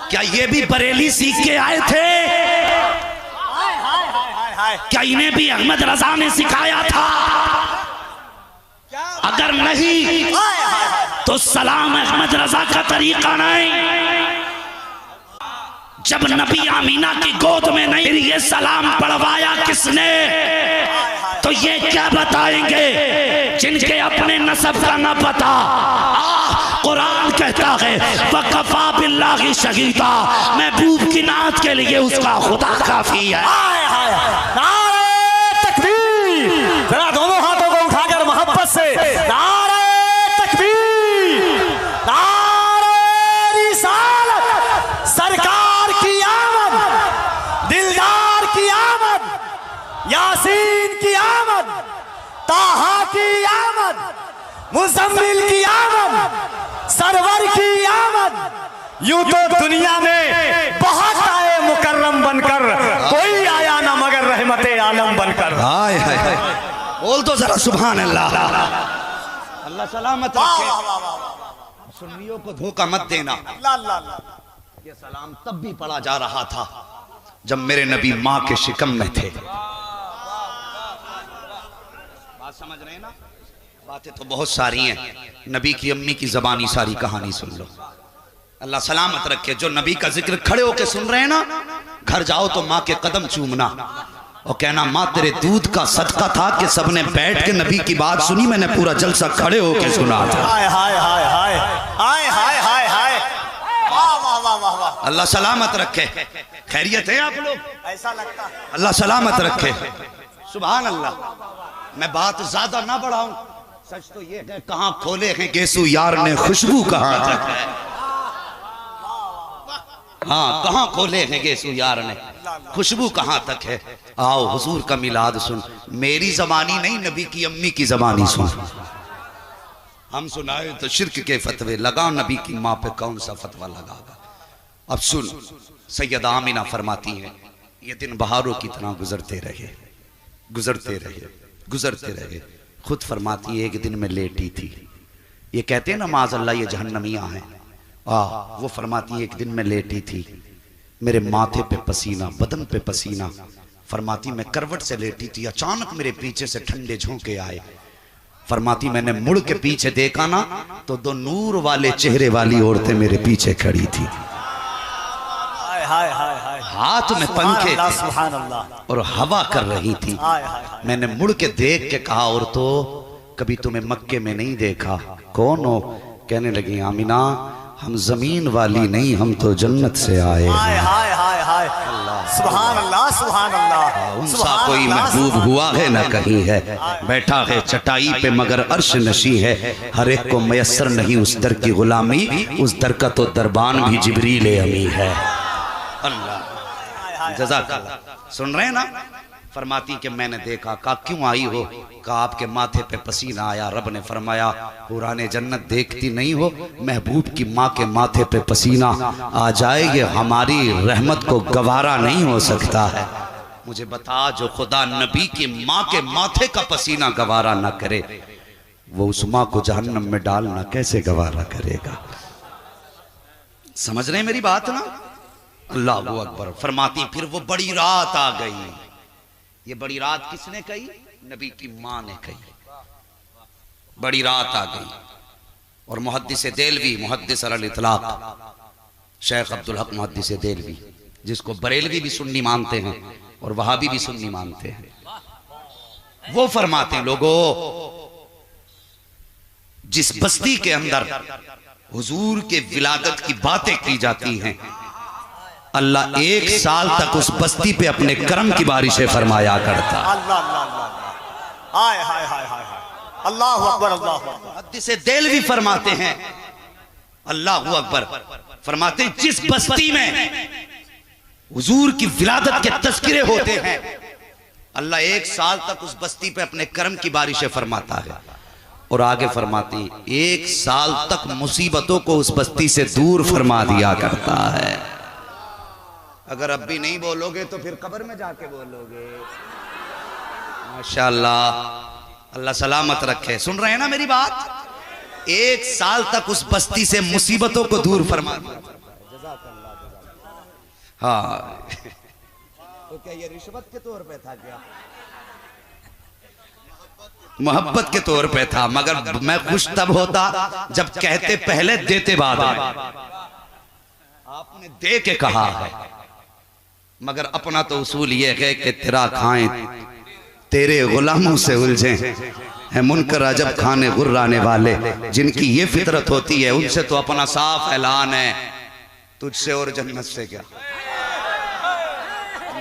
क्या ये भी बरेली सीख के आए थे? क्या इन्हें भी अहमद रजा ने सिखाया था? अगर नहीं तो सलाम अहमद रजा का तरीका नहीं। जब नबी आमीना की गोद में नहीं ये सलाम पढ़वाया किसने, तो ये क्या बताएंगे जिनके अपने नसब का न पता। कुरान कहता है वकफा बिल्लाहि शहीदा, महबूब की नात के लिए उसका खुदा काफी है। नारे तकबीर, जरा दोनों हाथों को उठाकर मोहब्बत से नारे तकबीर, नारे रिसालत, सरकार की आमद, दिलदार की आमद, यासीन की आमद, ताहा की आमद, मुज़म्मिल की आमद, सरवर की आमद। यूं तो दुनिया में बहुत आए मुकर्रम बनकर, कोई आया ना मगर रहमते आलम बनकर। हाय हाय हाय, बोल तो जरा सुभान अल्लाह। अल्लाह सलामत रखे। सुन्नियों को धोखा मत देना। ये सलाम तब भी पढ़ा जा रहा था जब मेरे नबी माँ के शिकम में थे। बात समझ रहे हैं ना? बातें तो बहुत सारी हैं, नबी की अम्मी की जबानी सारी कहानी सुन लो। अल्लाह सलामत रखे। जो नबी का जिक्र खड़े होके सुन रहे हैं ना, घर जाओ तो माँ के कदम चूमना और कहना माँ तेरे दूध का सदका था कि सबने बैठ के नबी की बात सुनी, मैंने पूरा जलसा खड़े होके सुना था। हाय हाय हाय हाय हाय हाय हाय हाय, वाह वाह वाह वाह वाह। अल्लाह सलामत रखे। खैरियत है आप लोग? ऐसा लगता है। अल्लाह सलामत रखे। सुभान अल्लाह। मैं बात ज्यादा ना बढ़ाऊं, सच तो ये है कहां खोले हैं गेसू यार ने खुशबू कहां तक है। हाँ, कहां खोले हैं गेसू यार ने खुशबू कहां तक है। आओ हुजूर का मिलाद सुन, मेरी जबानी नहीं नबी की अम्मी की जबानी सुन। हम सुनाए तो शिर्क के फतवे लगा, नबी की माँ पे कौन सा फतवा लगागा। अब सुन, सैयदा आमिना फरमाती है ये दिन बहारों की तरह गुजरते रहे, गुजरते रहे, गुजरते रहे। खुद फरमाती है एक दिन में लेटी थी, ये कहते हैं ना माज़अल्लाह ये जहन्नमियाँ हैं, वो फरमाती है एक दिन में लेटी थी, मेरे माथे पे पसीना, बदन पे पसीना। फरमाती मैं करवट से लेटी थी, अचानक मेरे पीछे से ठंडे झोंके आए। फरमाती मैंने मुड़ के पीछे देखा ना तो दो नूर वाले चेहरे वाली औरतें मेरे पीछे खड़ी थी, हाथ में पंखे और हवा कर रही थी। मैंने मुड़ के देख के कहा और तो कभी तुम्हें मक्के में नहीं देखा, कौन हो? कहने लगी आमिना हम जमीन वाली नहीं, हम तो जन्नत से आए। सुभान अल्लाह, सुभान अल्लाह। उनसा कोई महबूब हुआ है ना कहीं है, बैठा है चटाई पे मगर अर्श नशी है, हर एक को मयसर नहीं उस दर की गुलामी, उस दर का तो दरबान भी जिब्रील अमी है। अल्लाह जज़ाकल्लाह। सुन रहे हैं ना? फरमाती कि मैंने देखा। कहा क्यों आई हो? कहा आपके माथे पे पसीना आया। रब ने फरमाया पुराने जन्नत देखती नहीं हो, महबूब की माँ के माथे पे पसीना आ जाए ये हमारी रहमत को गवारा नहीं हो सकता है। मुझे बता जो खुदा नबी की माँ के माथे का पसीना गवारा ना करे, वो उस माँ को जहन्नम में डालना कैसे गवारा करेगा? समझ रहे मेरी बात ना? अल्लाह अकबर। फरमाती फिर वो बड़ी रात आ गई। ये बड़ी रात किसने कही? नबी की माँ ने कही। बड़ी रात आ गई और मुहद्दिस देलवी, मुहद्दिस अल इतलाक शेख अब्दुल हक मुहद्दिस देलवी, जिसको बरेलवी भी सुन्नी मानते हैं और वहाबी भी सुन्नी मानते हैं, वो फरमाते हैं लोगों जिस बस्ती के अंदर हुजूर के विलादत की बातें की जाती हैं, अल्लाह एक साल तक उस बस्ती पे अपने करम की बारिशें फरमाया करता। अल्लाह अकबर, अल्लाह। हदीस देलवी फरमाते हैं, अल्लाह अकबर, फरमाते हैं जिस बस्ती में हुजूर की विलादत के तज़किरे होते हैं, अल्लाह एक साल तक उस बस्ती पे अपने करम की बारिशें फरमाता है। और आगे फरमाती एक साल तक मुसीबतों को उस बस्ती से दूर फरमा दिया करता है। अगर अब भी नहीं बोलोगे तो फिर कब्र में जाके बोलोगे। माशाअल्लाह, अल्लाह सलामत रखे। सुन रहे हैं ना मेरी बात? एक साल तक उस बस्ती से मुसीबतों को दूर फरमा दिया। हाँ तो क्या ये रिश्वत के तौर पे था क्या? मोहब्बत के तौर पे था, मगर मैं खुश तब होता जब कहते पहले देते बाद। आपने दे के कहा है, मगर अपना तो उसूल ये है कि तेरा खाएं तेरे गुलामों से उलझे है मुनकर अजब खाने गुर्राने वाले। जिनकी ये फितरत होती है उनसे तो अपना साफ ऐलान है, तुझसे और जन्नत से क्या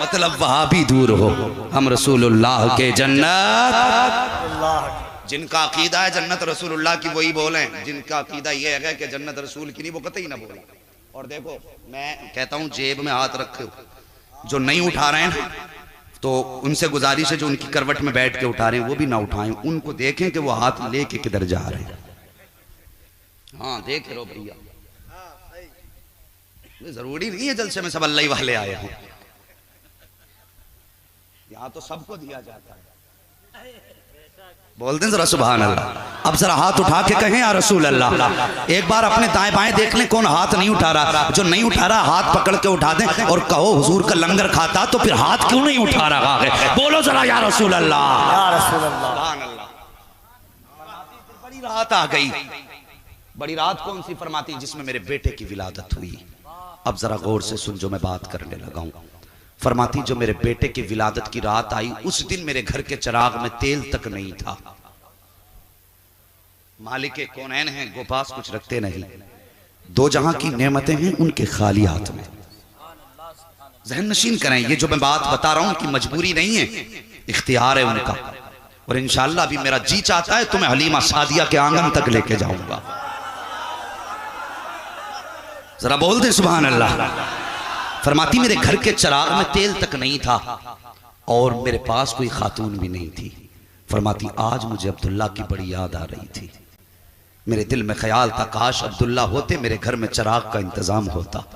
मतलब, वहां भी दूर हो हम रसूलुल्लाह के जन्नत। जिनका अकीदा है जन्नत रसूलुल्लाह की वही बोले, जिनका अकीदा ये है कि जन्नत रसूल की नहीं वो कतई ना बोले। और देखो मैं कहता हूं जेब में हाथ रखे जो नहीं उठा रहे हैं तो उनसे गुजारिश है जो उनकी करवट में बैठ के उठा रहे हैं वो भी ना उठाएं, उनको देखें कि वो हाथ लेके किधर जा रहे हैं। हाँ देख लो भैया, जरूरी नहीं है जलसे में सब अल्लाह ही वाले आए हों, यहाँ तो सबको दिया जाता है। बोलते हैं जरा सुभान अल्लाह। अब जरा हाथ उठा के कहें या रसूल अल्लाह। एक बार अपने दाएं बाएं देख लें कौन हाथ नहीं उठा रहा, जो नहीं उठा रहा हाथ पकड़ के उठा दें और कहो हुजूर का लंगर खाता तो फिर हाथ क्यों नहीं उठा रहा है, बोलो जरा या रसूल अल्लाह। या रसूल अल्लाह। सुभान अल्लाह। बड़ी रात आ गई, बड़ी रात कौन सी फरमाती जिसमें मेरे बेटे की विलादत हुई। अब जरा गौर से सुन जो मैं बात करने लगा हूं। फरमाती जो मेरे बेटे की विलादत की रात आई उस दिन मेरे घर के चिराग में तेल तक नहीं था। मालिक कौनैन हैं गोपास कुछ रखते नहीं, दो जहां की नेमतें हैं उनके खाली हाथ में। जहन नशीन करें, ये जो मैं बात बता रहा हूं कि मजबूरी नहीं है, इख्तियार है उनका। और इंशाअल्लाह अभी मेरा जी चाहता है तो मैं हलीमा सादिया के आंगन तक लेके जाऊंगा। जरा बोल दे सुभान अल्लाह। फरमाती मेरे घर के चिराग में तेल तक नहीं था और मेरे पास कोई खातून भी नहीं थी। फरमाती आज मुझे अब्दुल्ला की बड़ी याद आ रही थी। मेरे दिल में ख्याल था काश अब्दुल्ला होते मेरे घर में चिराग का इंतजाम होता।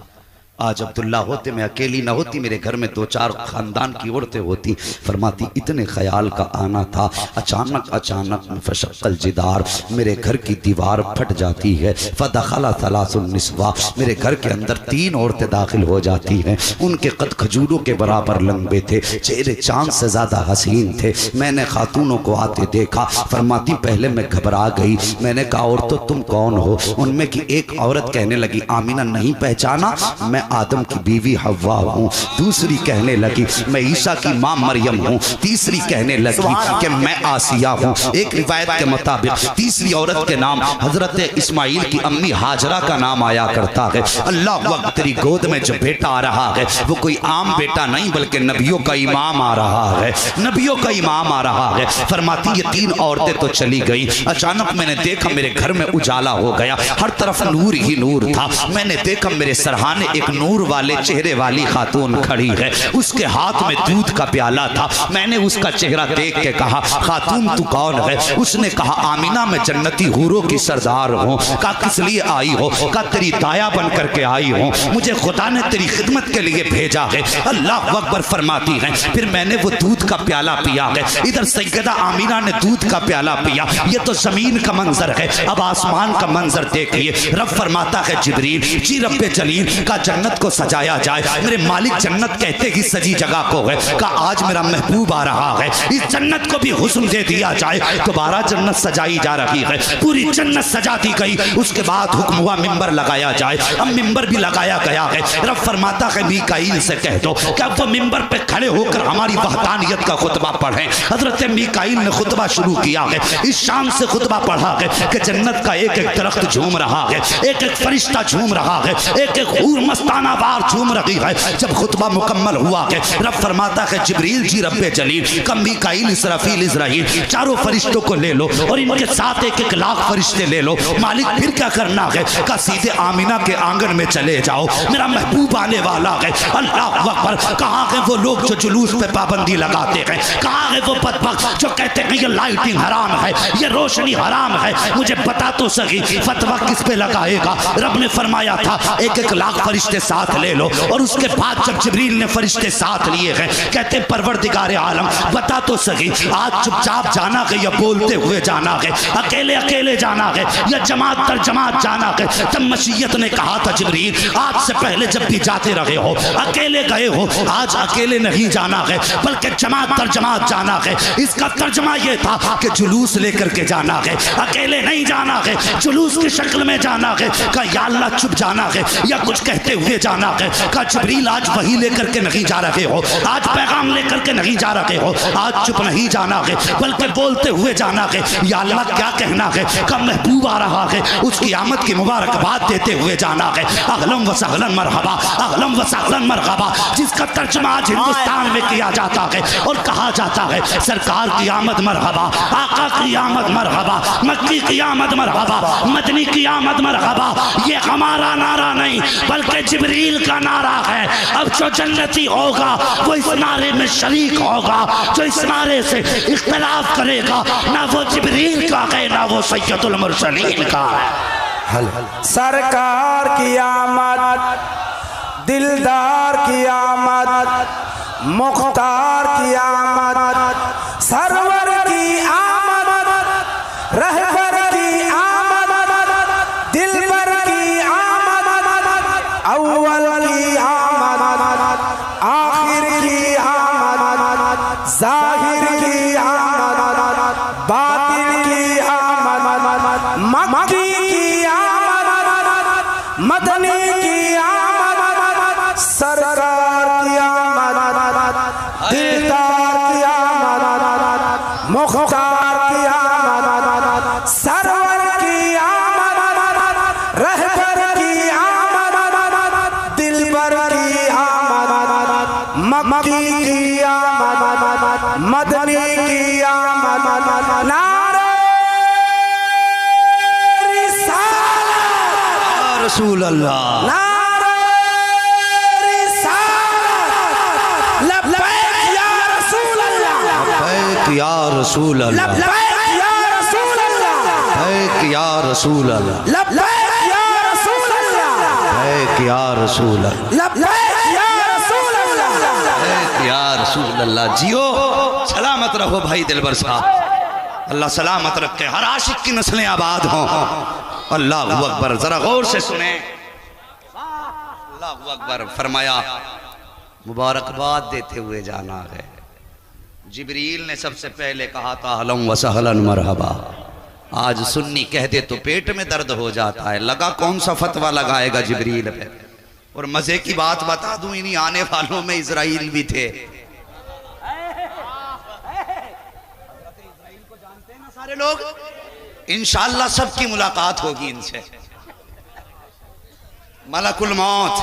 आज अब्दुल्ला होते मैं अकेली ना होती, मेरे घर में दो चार खानदान की औरतें होती। फरमाती इतने ख्याल का आना था, अचानक अचानक फशक्कल जिदार, मेरे घर की दीवार फट जाती है। फदखला सलासुन निस्वा, मेरे घर के अंदर तीन औरतें दाखिल हो जाती हैं। उनके कद खजूरों के बराबर लंबे थे, चेहरे चांद से ज्यादा हसीन थे। मैंने खातूनों को आते देखा। फरमाती पहले मैं घबरा गई, मैंने कहा औरतों तुम कौन हो। उनमें की एक औरत कहने लगी आमीना नहीं पहचाना, मैं आदम की बीवी हव्वा हूँ। दूसरी कहने लगी मैं ईसा की माँ मरियम हूँ। तीसरी कहने लगी कि मैं आसिया हूँ। एक रिवायत के मुताबिक तीसरी औरत के नाम हजरत इस्माइल की अम्मी हाजरा का नाम आया करता है। अल्लाह वक्त तेरी गोद में जो बेटा आ रहा है वो कोई आम बेटा नहीं बल्कि नबियों का इमाम आ रहा है, नबियों का इमाम आ रहा है। फरमाती ये तीन औरतें तो चली गई, अचानक मैंने देखा मेरे घर में उजाला हो गया, हर तरफ नूर ही नूर था। मैंने देखा मेरे सरहाने एक नूर वाले चेहरे वाली खातून खड़ी है, उसके हाथ में दूध का प्याला था। मैंने उसका चेहरा देख के कहा खातून तू कौन है। उसने कहा आमीना मैं जन्नती हूरों की सरदार हूँ। कहा किस लिए आई हो। कहा तेरी दाया बन करके आई हूँ, मुझे खुदा ने तेरी खिदमत के लिए भेजा है। अल्लाह अकबर फरमाती है फिर मैंने वो दूध का प्याला पिया है। इधर सैयदा आमीना ने दूध का प्याला पिया। ये तो जमीन का मंजर है, अब आसमान का मंजर देखिए। रब फरमाता है जिब्रील जी रब्बे जलील का जन्नत को सजाया जाए। मेरे मालिक जन्नत कहते ही सजी जगह को है। कहा आज मेरा महबूब आ रहा है, इस जन्नत को भी हुस्न दे दिया जाए। दोबारा जन्नत सजाई जा रही है, पूरी जन्नत सजा दी गई। उसके बाद हुक्म हुआ मिंबर लगाया जाए। अब मिंबर भी लगाया गया है। रब फरमाता है मीकाईल से कह दो कि अब वो मिंबर पे खड़े होकर हमारी वहदानियत का खुतबा पढ़ें। हजरत मीकाईल ने खुतबा शुरू किया है, इस शान से खुतबा पढ़ा है कि जन्नत का एक एक दरख्त झूम रहा है, एक एक फरिश्ता झूम रहा है, एक एक हूर मस्ताना बार झूम रही है। जब खुतबा मुकम्मल हुआ है रब फरमाता है जिब्रील जी रब्बे जलील कम मीकाईल इसराफील इजराइल चारों फरिश्तों को ले लो और इनके साथ एक एक लाख फरिश्ते ले लो। मालिक फिर क्या करना है। का सीधे आमीना के आंगन में चले जाओ, मेरा महबूब आने वाला है। अल्लाह अकबर। कहाँ है वो लोग जो जुलूस पे पाबंदी लगाते हैं, कहाँ है वो बदबख्त जो कहते हैं ये लाइटिंग हराम है, ये रोशनी हराम है। मुझे बता तो सही फतवा किस पे लगाएगा। रब ने फरमाया था एक एक लाख फरिश्ते साथ ले लो। और उसके बाद जब जिब्रील ने फरिश्ते साथ लिए हैं कहते परवरदिगार आलम बता तो सही आज चुपचाप जाना है या बोलते हुए जाना है, अकेले अकेले जाना है या जमात दर जमात जाना है। तब मशीयत ने कहा था जिब्रील आज से पहले जब भी जाते रहे हो अकेले गए हो, आज अकेले नहीं जाना है बल्कि जमात दर जमात जाना है। इसका तर्जमा यह था कि जुलूस लेकर के जाना है, अकेले नहीं जाना है, जुलूस की शक्ल में जाना है। का या अल्लाह चुप जाना है या कुछ कहते हुए हुए जाना है। कहा जिब्रील आज वही लेकर के नहीं जा रहे हो, आज पैगाम लेकर के नहीं जा रहे हो, आज चुप नहीं जाना है बल्कि बोलते हुए जाना है। या अल्लाह क्या कहना है, कब महबूब आ रहा है उसकी आमद की मुबारकबाद देते हुए जाना है। अहलन व सहलन मरहबा, अहलन व सहलन मरहबा, जिसका तर्जुमा आज हिंदुस्तान में किया जाता है और कहा जाता है सरकार की आमद मरहबा, आका की आमद मरहबा, मक्की की आमद मरहबा, मदनी की आमद मरहबा। ये हमारा नारा नहीं बल्कि जिब्रील का नारा है। अब जो जन्नती होगा वो इस नारे में शरीक होगा, जो इस नारे से इख्तिलाफ करेगा ना वो जिब्रील का है ना वो सैयदुल मुरसलीन का है। सरकार की आमद, दिलदार की आमद, मुख्तार की आमद, सरवर की आमद, रहबर की आमद, दिलबर की आमद, अव्वल की आमद, आखिर की आमद, जाहिर की आमद, बातिन की आमद, मक्की की आमद, मदनी की आमद, सरकार की आमद, दिलदार की आमद, मुख्तार की आमद, सरवर की आमद, रहबर की आमद, दिलबर की आमद, मक्की की आमद, मदनी की आमद। नारे रिसालत, रसूल अल्लाह, नारे रिसालत, लब्बैक या रसूल अल्लाह, लब्बैक या रसूल अल्लाह, लब्बैक या रसूल अल्लाह, लब्बैक या रसूल अल्लाह, लब्बैक या रसूल अल्लाह, लब्बैक या रसूल अल्लाह, लब्बैक या रसूल अल्लाह, लब्बैक या रसूल अल्लाह। जियो सलामत रहो भाई दिलबर साहब, अल्लाह सलामत रखे, हर आशिक की नस्लें आबाद हों। अल्लाह अकबर, जरा गौर से सुने। अल्लाह अकबर फरमाया मुबारकबाद देते हुए जाना है। जिब्रील ने सबसे पहले कहा था अहलन व सहलन मरहबा। आज सुन्नी कह दे तो पेट में दर्द हो जाता है, लगा कौन सा फतवा लगाएगा जिब्रील पे। और मजे की बात बता दूं, इन्हीं आने वालों में इजराइल भी थे। सारे लोग इंशाअल्लाह सबकी मुलाकात होगी इनसे। मलकुल मौत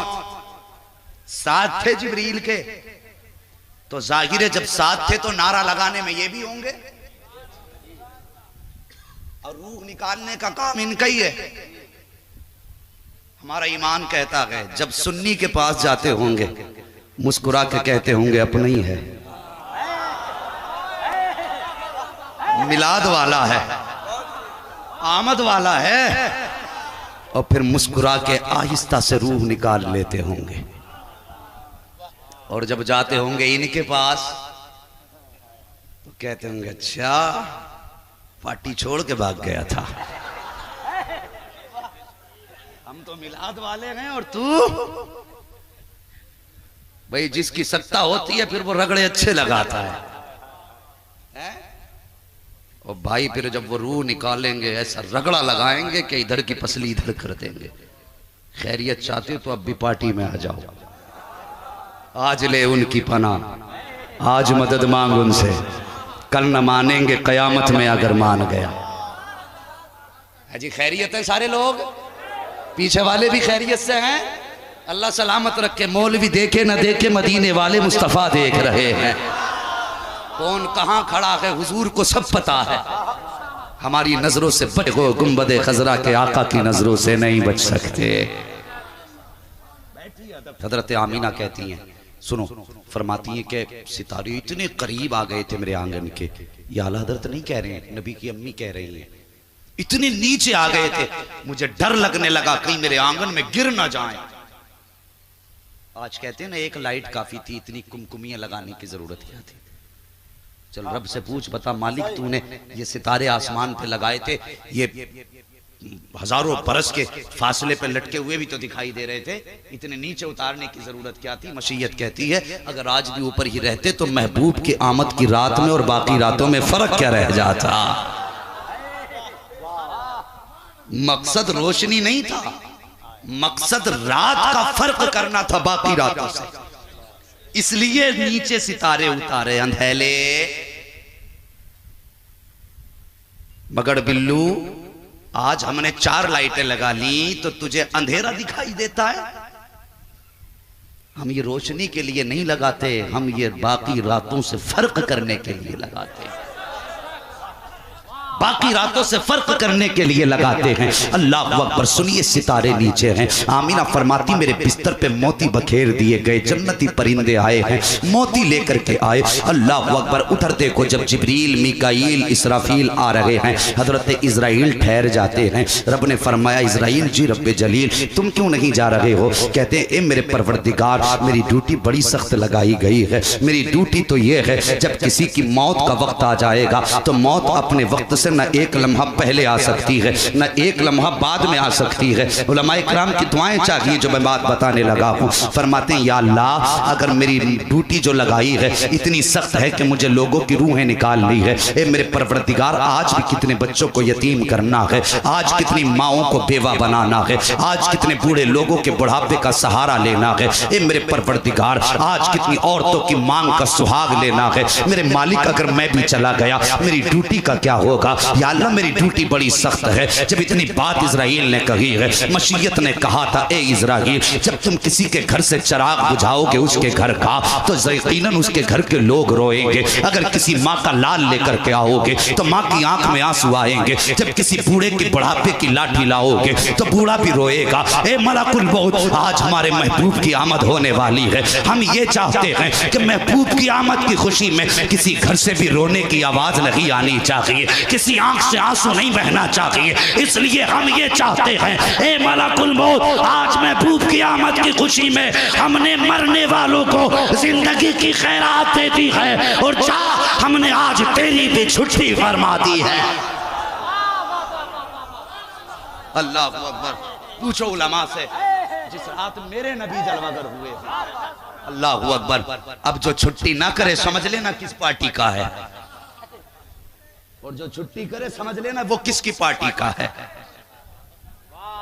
साथ थे जिब्रील के, तो जाहिर है जब साथ थे तो नारा लगाने में ये भी होंगे और रूह निकालने का काम इनका ही है। हमारा ईमान कहता है जब सुन्नी के पास जाते होंगे मुस्कुरा के कहते होंगे अपना ही है, मिलाद वाला है, आमद वाला है, और फिर मुस्कुरा के आहिस्ता से रूह निकाल लेते होंगे। और जब जाते होंगे इनके पास तो कहते होंगे अच्छा पार्टी छोड़ के भाग गया था, हम तो मिलाद वाले हैं और तू। भाई जिसकी सत्ता होती है फिर वो रगड़े अच्छे लगाता है। और भाई फिर जब वो रूह निकालेंगे ऐसा रगड़ा लगाएंगे कि इधर की पसली इधर कर देंगे। खैरियत चाहते हो तो अब भी पार्टी में आ जाओ, आज ले उनकी पना, आज मदद मांग उनसे, कल न मानेंगे कयामत में अगर मान गया। जी खैरियत है, सारे लोग पीछे वाले भी खैरियत से हैं, अल्लाह सलामत रखे। मौलवी देखे न देखे मदीने वाले मुस्तफ़ा देख रहे हैं। कौन कहाँ खड़ा है हुजूर को सब पता है। हमारी नजरों से बच गो, गुंबदे खजरा के आका की नजरों से नहीं बच सकते। हजरत आमीना कहती हैं, सुनो, फरमाती हैं कि सितारे इतने करीब आ गए थे मेरे आंगन के, या आला हजरत नहीं कह रहे हैं, नबी की अम्मी कह रही हैं, इतने नीचे आ गए थे मुझे डर लगने लगा कहीं मेरे आंगन में गिर ना जाएं। आज कहते हैं ना एक लाइट काफी थी, इतनी कुमकुमियां लगाने की जरूरत क्या थी। चल रब से पूछ, बता मालिक तूने ये सितारे आसमान पे लगाए थे, ये हजारों बरस के फासले पे लटके हुए भी तो दिखाई दे रहे थे, इतने नीचे उतारने की जरूरत क्या थी। मशीयत कहती है अगर आज भी ऊपर ही रहते तो महबूब की आमद की रात में और बाकी रातों में फर्क क्या रह जाता। मकसद रोशनी नहीं था, मकसद रात का फर्क करना था बाकी रातों से, इसलिए नीचे सितारे उतारे अंधेले। मगर बिल्लू आज हमने 4 लाइटें लगा ली तो तुझे अंधेरा दिखाई देता है। हम ये रोशनी के लिए नहीं लगाते, हम ये बाकी रातों से फर्क करने के लिए लगाते हैं, बाकी रातों से फर्क करने के लिए लगाते हैं। अल्लाह अकबर। सुनिए सितारे नीचे हैं। आमीना फरमाती मेरे बिस्तर पे मोती बखेर दिए गए, जन्नती परिंदे आए हैं, मोती लेकर के आए। अल्लाह अकबर। उधर देखो जब जिब्रील, मीकाईल, इसराफील आ रहे हैं, हजरत इजराइल ठहर जाते हैं। रब ने फरमाया इजराइल जी रब्बे जलील तुम क्यों नहीं जा रहे हो? कहते हैं ए मेरे परवरदिगार मेरी ड्यूटी बड़ी सख्त लगाई गई है। मेरी ड्यूटी तो ये है जब किसी की मौत का वक्त आ जाएगा तो मौत अपने वक्त से न एक लम्हा पहले आ सकती है न एक लम्हा बाद में आ सकती है। उलमाए किराम की दुआएं चाहिए जो मैं बात बताने लगा हूँ। फरमाते हैं या अल्लाह अगर मेरी ड्यूटी जो लगाई है इतनी सख्त है कि मुझे लोगों की रूहें निकाल ली है, ए मेरे परवरदिगार आज भी कितने बच्चों को यतीम करना है, आज कितनी माओं को बेवा बनाना है, आज कितने बूढ़े लोगों के बुढ़ापे का सहारा लेना है, ए मेरे परवरदिगार आज कितनी औरतों की मांग का सुहाग लेना है। मेरे मालिक अगर मैं भी चला गया मेरी ड्यूटी का क्या होगा? या अल्लाह मेरी ड्यूटी बड़ी सख्त है। जब इतनी बात इजराइल ने कही है, मशीयत ने कहा था ए इजराइल जब तुम किसी के घर से चिराग बुझाओगे उसके घर का तो यकीनन उसके घर के लोग रोएंगे। अगर किसी माँ का लाल लेकर के आओगे तो माँ की आंख में आंसू आएंगे। जब किसी बूढ़े की बुढ़ापे की लाठी लाओगे तो बूढ़ा भी रोएगा। ए मलाकुल मौत आज हमारे महबूब की आमद होने वाली है। हम ये चाहते हैं कि महबूब की आमद की खुशी में किसी घर से भी रोने की आवाज नहीं आनी चाहिए, किसी आंख से आंसू नहीं बहना चाहिए। इसलिए हम ये चाहते हैं ए मलाकुल मौत आज महबूब की आमद की खुशी में हमने मरने वालों को जिंदगी की खैरात दे दी है और चाह हमने आज तेरी भी छुट्टी फरमा दी है। अल्लाह अकबर। पूछो उलमा से जिस रात मेरे नबी जलवागर हुए। अल्लाह अकबर। अब जो छुट्टी ना करे समझ लेना किस पार्टी का है, और जो छुट्टी करे समझ लेना वो किसकी पार्टी का है।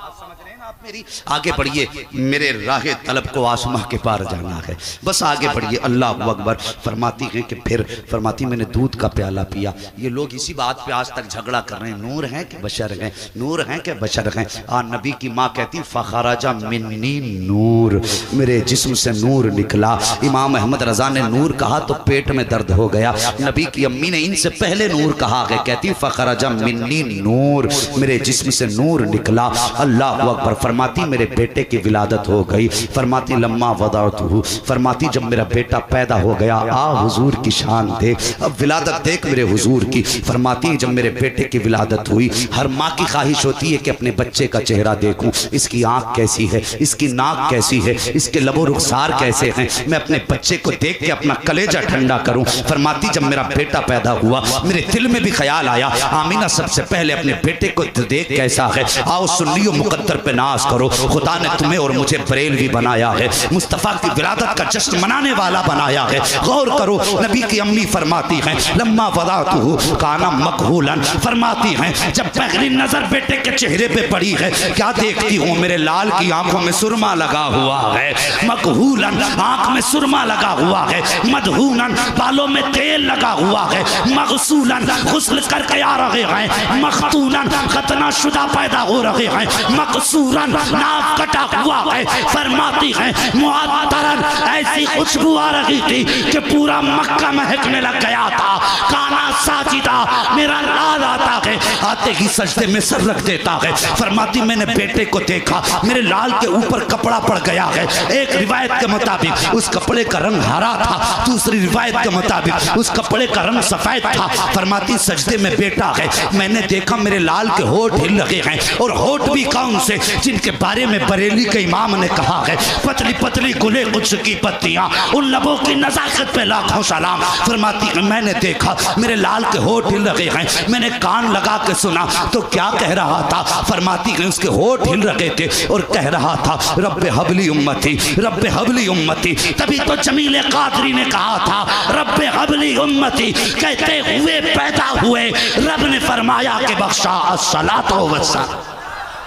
समझ रहे हैं आप मेरी? आगे बढ़िए, मेरे राहे तलब को आसमां के पार जाना है, बस आगे बढ़िए। अल्लाह अकबर। फरमाती है कि फिर फरमाती मैंने दूध का प्याला पिया। ये लोग इसी बात पे आज तक झगड़ा कर रहे हैं, नूर हैं कि बशर हैं, नूर हैं कि बशर हैं। नबी की माँ कहती फखराजा मिन्नी नूर, मेरे जिस्म से नूर निकला। इमाम अहमद रजा ने नूर कहा तो पेट में दर्द हो गया। नबी की अम्मी ने इनसे पहले नूर कहा है, कहती फखराजा मिन्नी नूर, मेरे जिस्म से नूर निकला। अल्लाह अकबर। फरमाती मेरे बेटे की विलादत हो गई। फरमाती लम्मा वदाअतहु, फरमाती जब मेरा बेटा पैदा हो गया आ हुजूर की शान देख, अब विलादत देख मेरे हुजूर की। फरमाती जब मेरे बेटे की विलादत हुई हर माँ की ख्वाहिश होती है कि अपने बच्चे का चेहरा देखूं, इसकी आंख कैसी है, इसकी नाक कैसी है, इसके लबो रुखसार कैसे हैं, मैं अपने बच्चे को देख के अपना कलेजा ठंडा करूं। फरमाती जब मेरा बेटा पैदा हुआ मेरे दिल में भी ख्याल आया आमीना सबसे पहले अपने बेटे को देख कैसा है, आओ सुन्नियों मुकद्दर पे नाज करो, खुदा ने तुम्हें और मुझे बरेलवी बनाया है, मुस्तफ़ा की विलादत का जश्न मनाने वाला बनाया है। गौर करो नबी की अम्मी फरमाती हैं लम्मा वदाअतहु काना मकहूलन, फरमाती हैं जब पहली नजर बेटे के चेहरे पे पड़ी है क्या देखती हूँ, मेरे लाल की आंखों में सुरमा लगा हुआ है, मकहूलन आंख में सुरमा लगा हुआ है, मदहूनन बालों में तेल लगा हुआ है, मगसूलन गुस्ल करके आ रहे हैं, मखतूनन खतना शुदा पैदा हो रहे हैं, मकसूरन नाक कटा हुआ है। फरमाती है मुअत्तरन ऐसी खुशबू आ रही थी कि पूरा मक्का महकने लग गया था। काना साजिदा मेरा लाल आता है आते ही सजदे में सर रख देता है। फरमाती मैंने बेटे को देखा मेरे लाल के ऊपर कपड़ा पड़ गया है, एक रिवायत के मुताबिक उस कपड़े का रंग हरा था, दूसरी रिवायत के मुताबिक उस कपड़े का रंग सफेद था। फरमाती सजदे में बेटा है मैंने देखा मेरे लाल के होठ हिल रहे हैं, और होठ भी कौन से जिनके बारे में बरेली के इमाम ने कहा है पतली पतली गुले कुछ की पत्तियां, उन लबों की नजाकत पे लाखों सलाम। फरमाती मैंने देखा मेरे लाल के होठ हिल रहे हैं, मैंने कान लगा के सुना तो क्या कह रहा था, फरमाती उसके होठ हिल रहे थे और कह रहा था रब्बे हबली उम्मती, रब्बे हबली उम्मती। तभी तो जमील कादरी ने कहा था रब्बे हबली उम्मती, कहते हुए पैदा हुए रब ने फरमाया कि बख्शा अस्सलातो वस्सलाम।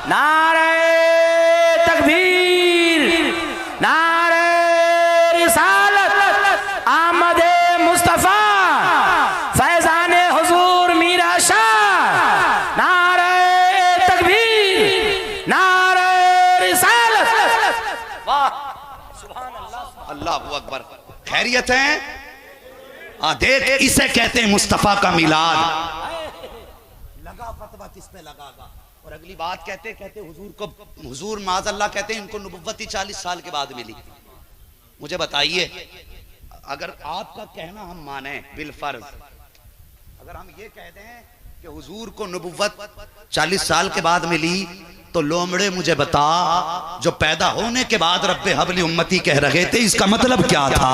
नारे तकबीर। अकबर, खैरियत है? देख, इसे कहते हैं मुस्तफा का मिलाद। लगा फतवा किस पे लगागा। और अगली बात कहते कहते हुजूर माज़अल्लाह कहते हैं इनको नबुव्वत 40 साल के बाद मिली। मुझे बताइए, अगर आपका कहना हम माने बिलफर्ज, अगर हम ये कह दें कि हुजूर को नबुव्वत 40 साल के बाद मिली, तो लोमड़े मुझे बता, जो पैदा होने के बाद रब्बे हबली उम्मती कह रहे थे, इसका मतलब क्या था?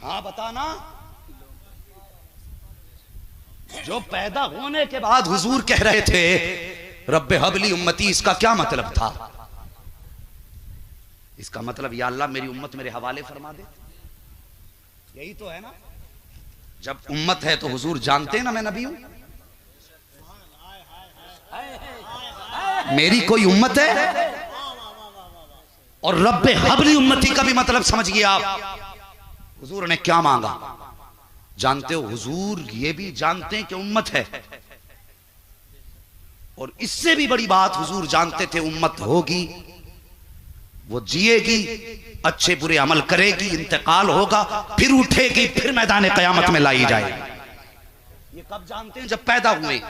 हाँ बताना। जो पैदा होने के बाद हुजूर कह रहे थे रब्बे हबली उम्मती, इसका क्या मतलब था? इसका मतलब या अल्लाह मेरी उम्मत मेरे हवाले फरमा दे, यही तो है ना। जब उम्मत है तो हुजूर जानते हैं ना मैं नबी हूं, मेरी कोई उम्मत है। और रब्बे हबली उम्मती का भी मतलब समझिए आप, हुजूर ने क्या मांगा जानते हो? हुजूर ये भी जानते हैं कि उम्मत है, और इससे भी बड़ी बात हुजूर जानते थे उम्मत होगी, वो जिएगी, अच्छे बुरे अमल करेगी, इंतकाल होगा, फिर उठेगी, फिर मैदान कयामत में लाई जाएगी। ये कब जानते हैं? जब पैदा हुए।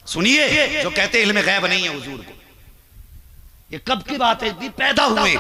सुनिए, जो कहते इल्म गैब नहीं है हुजूर को, ये कब की बात है? भी पैदा हुए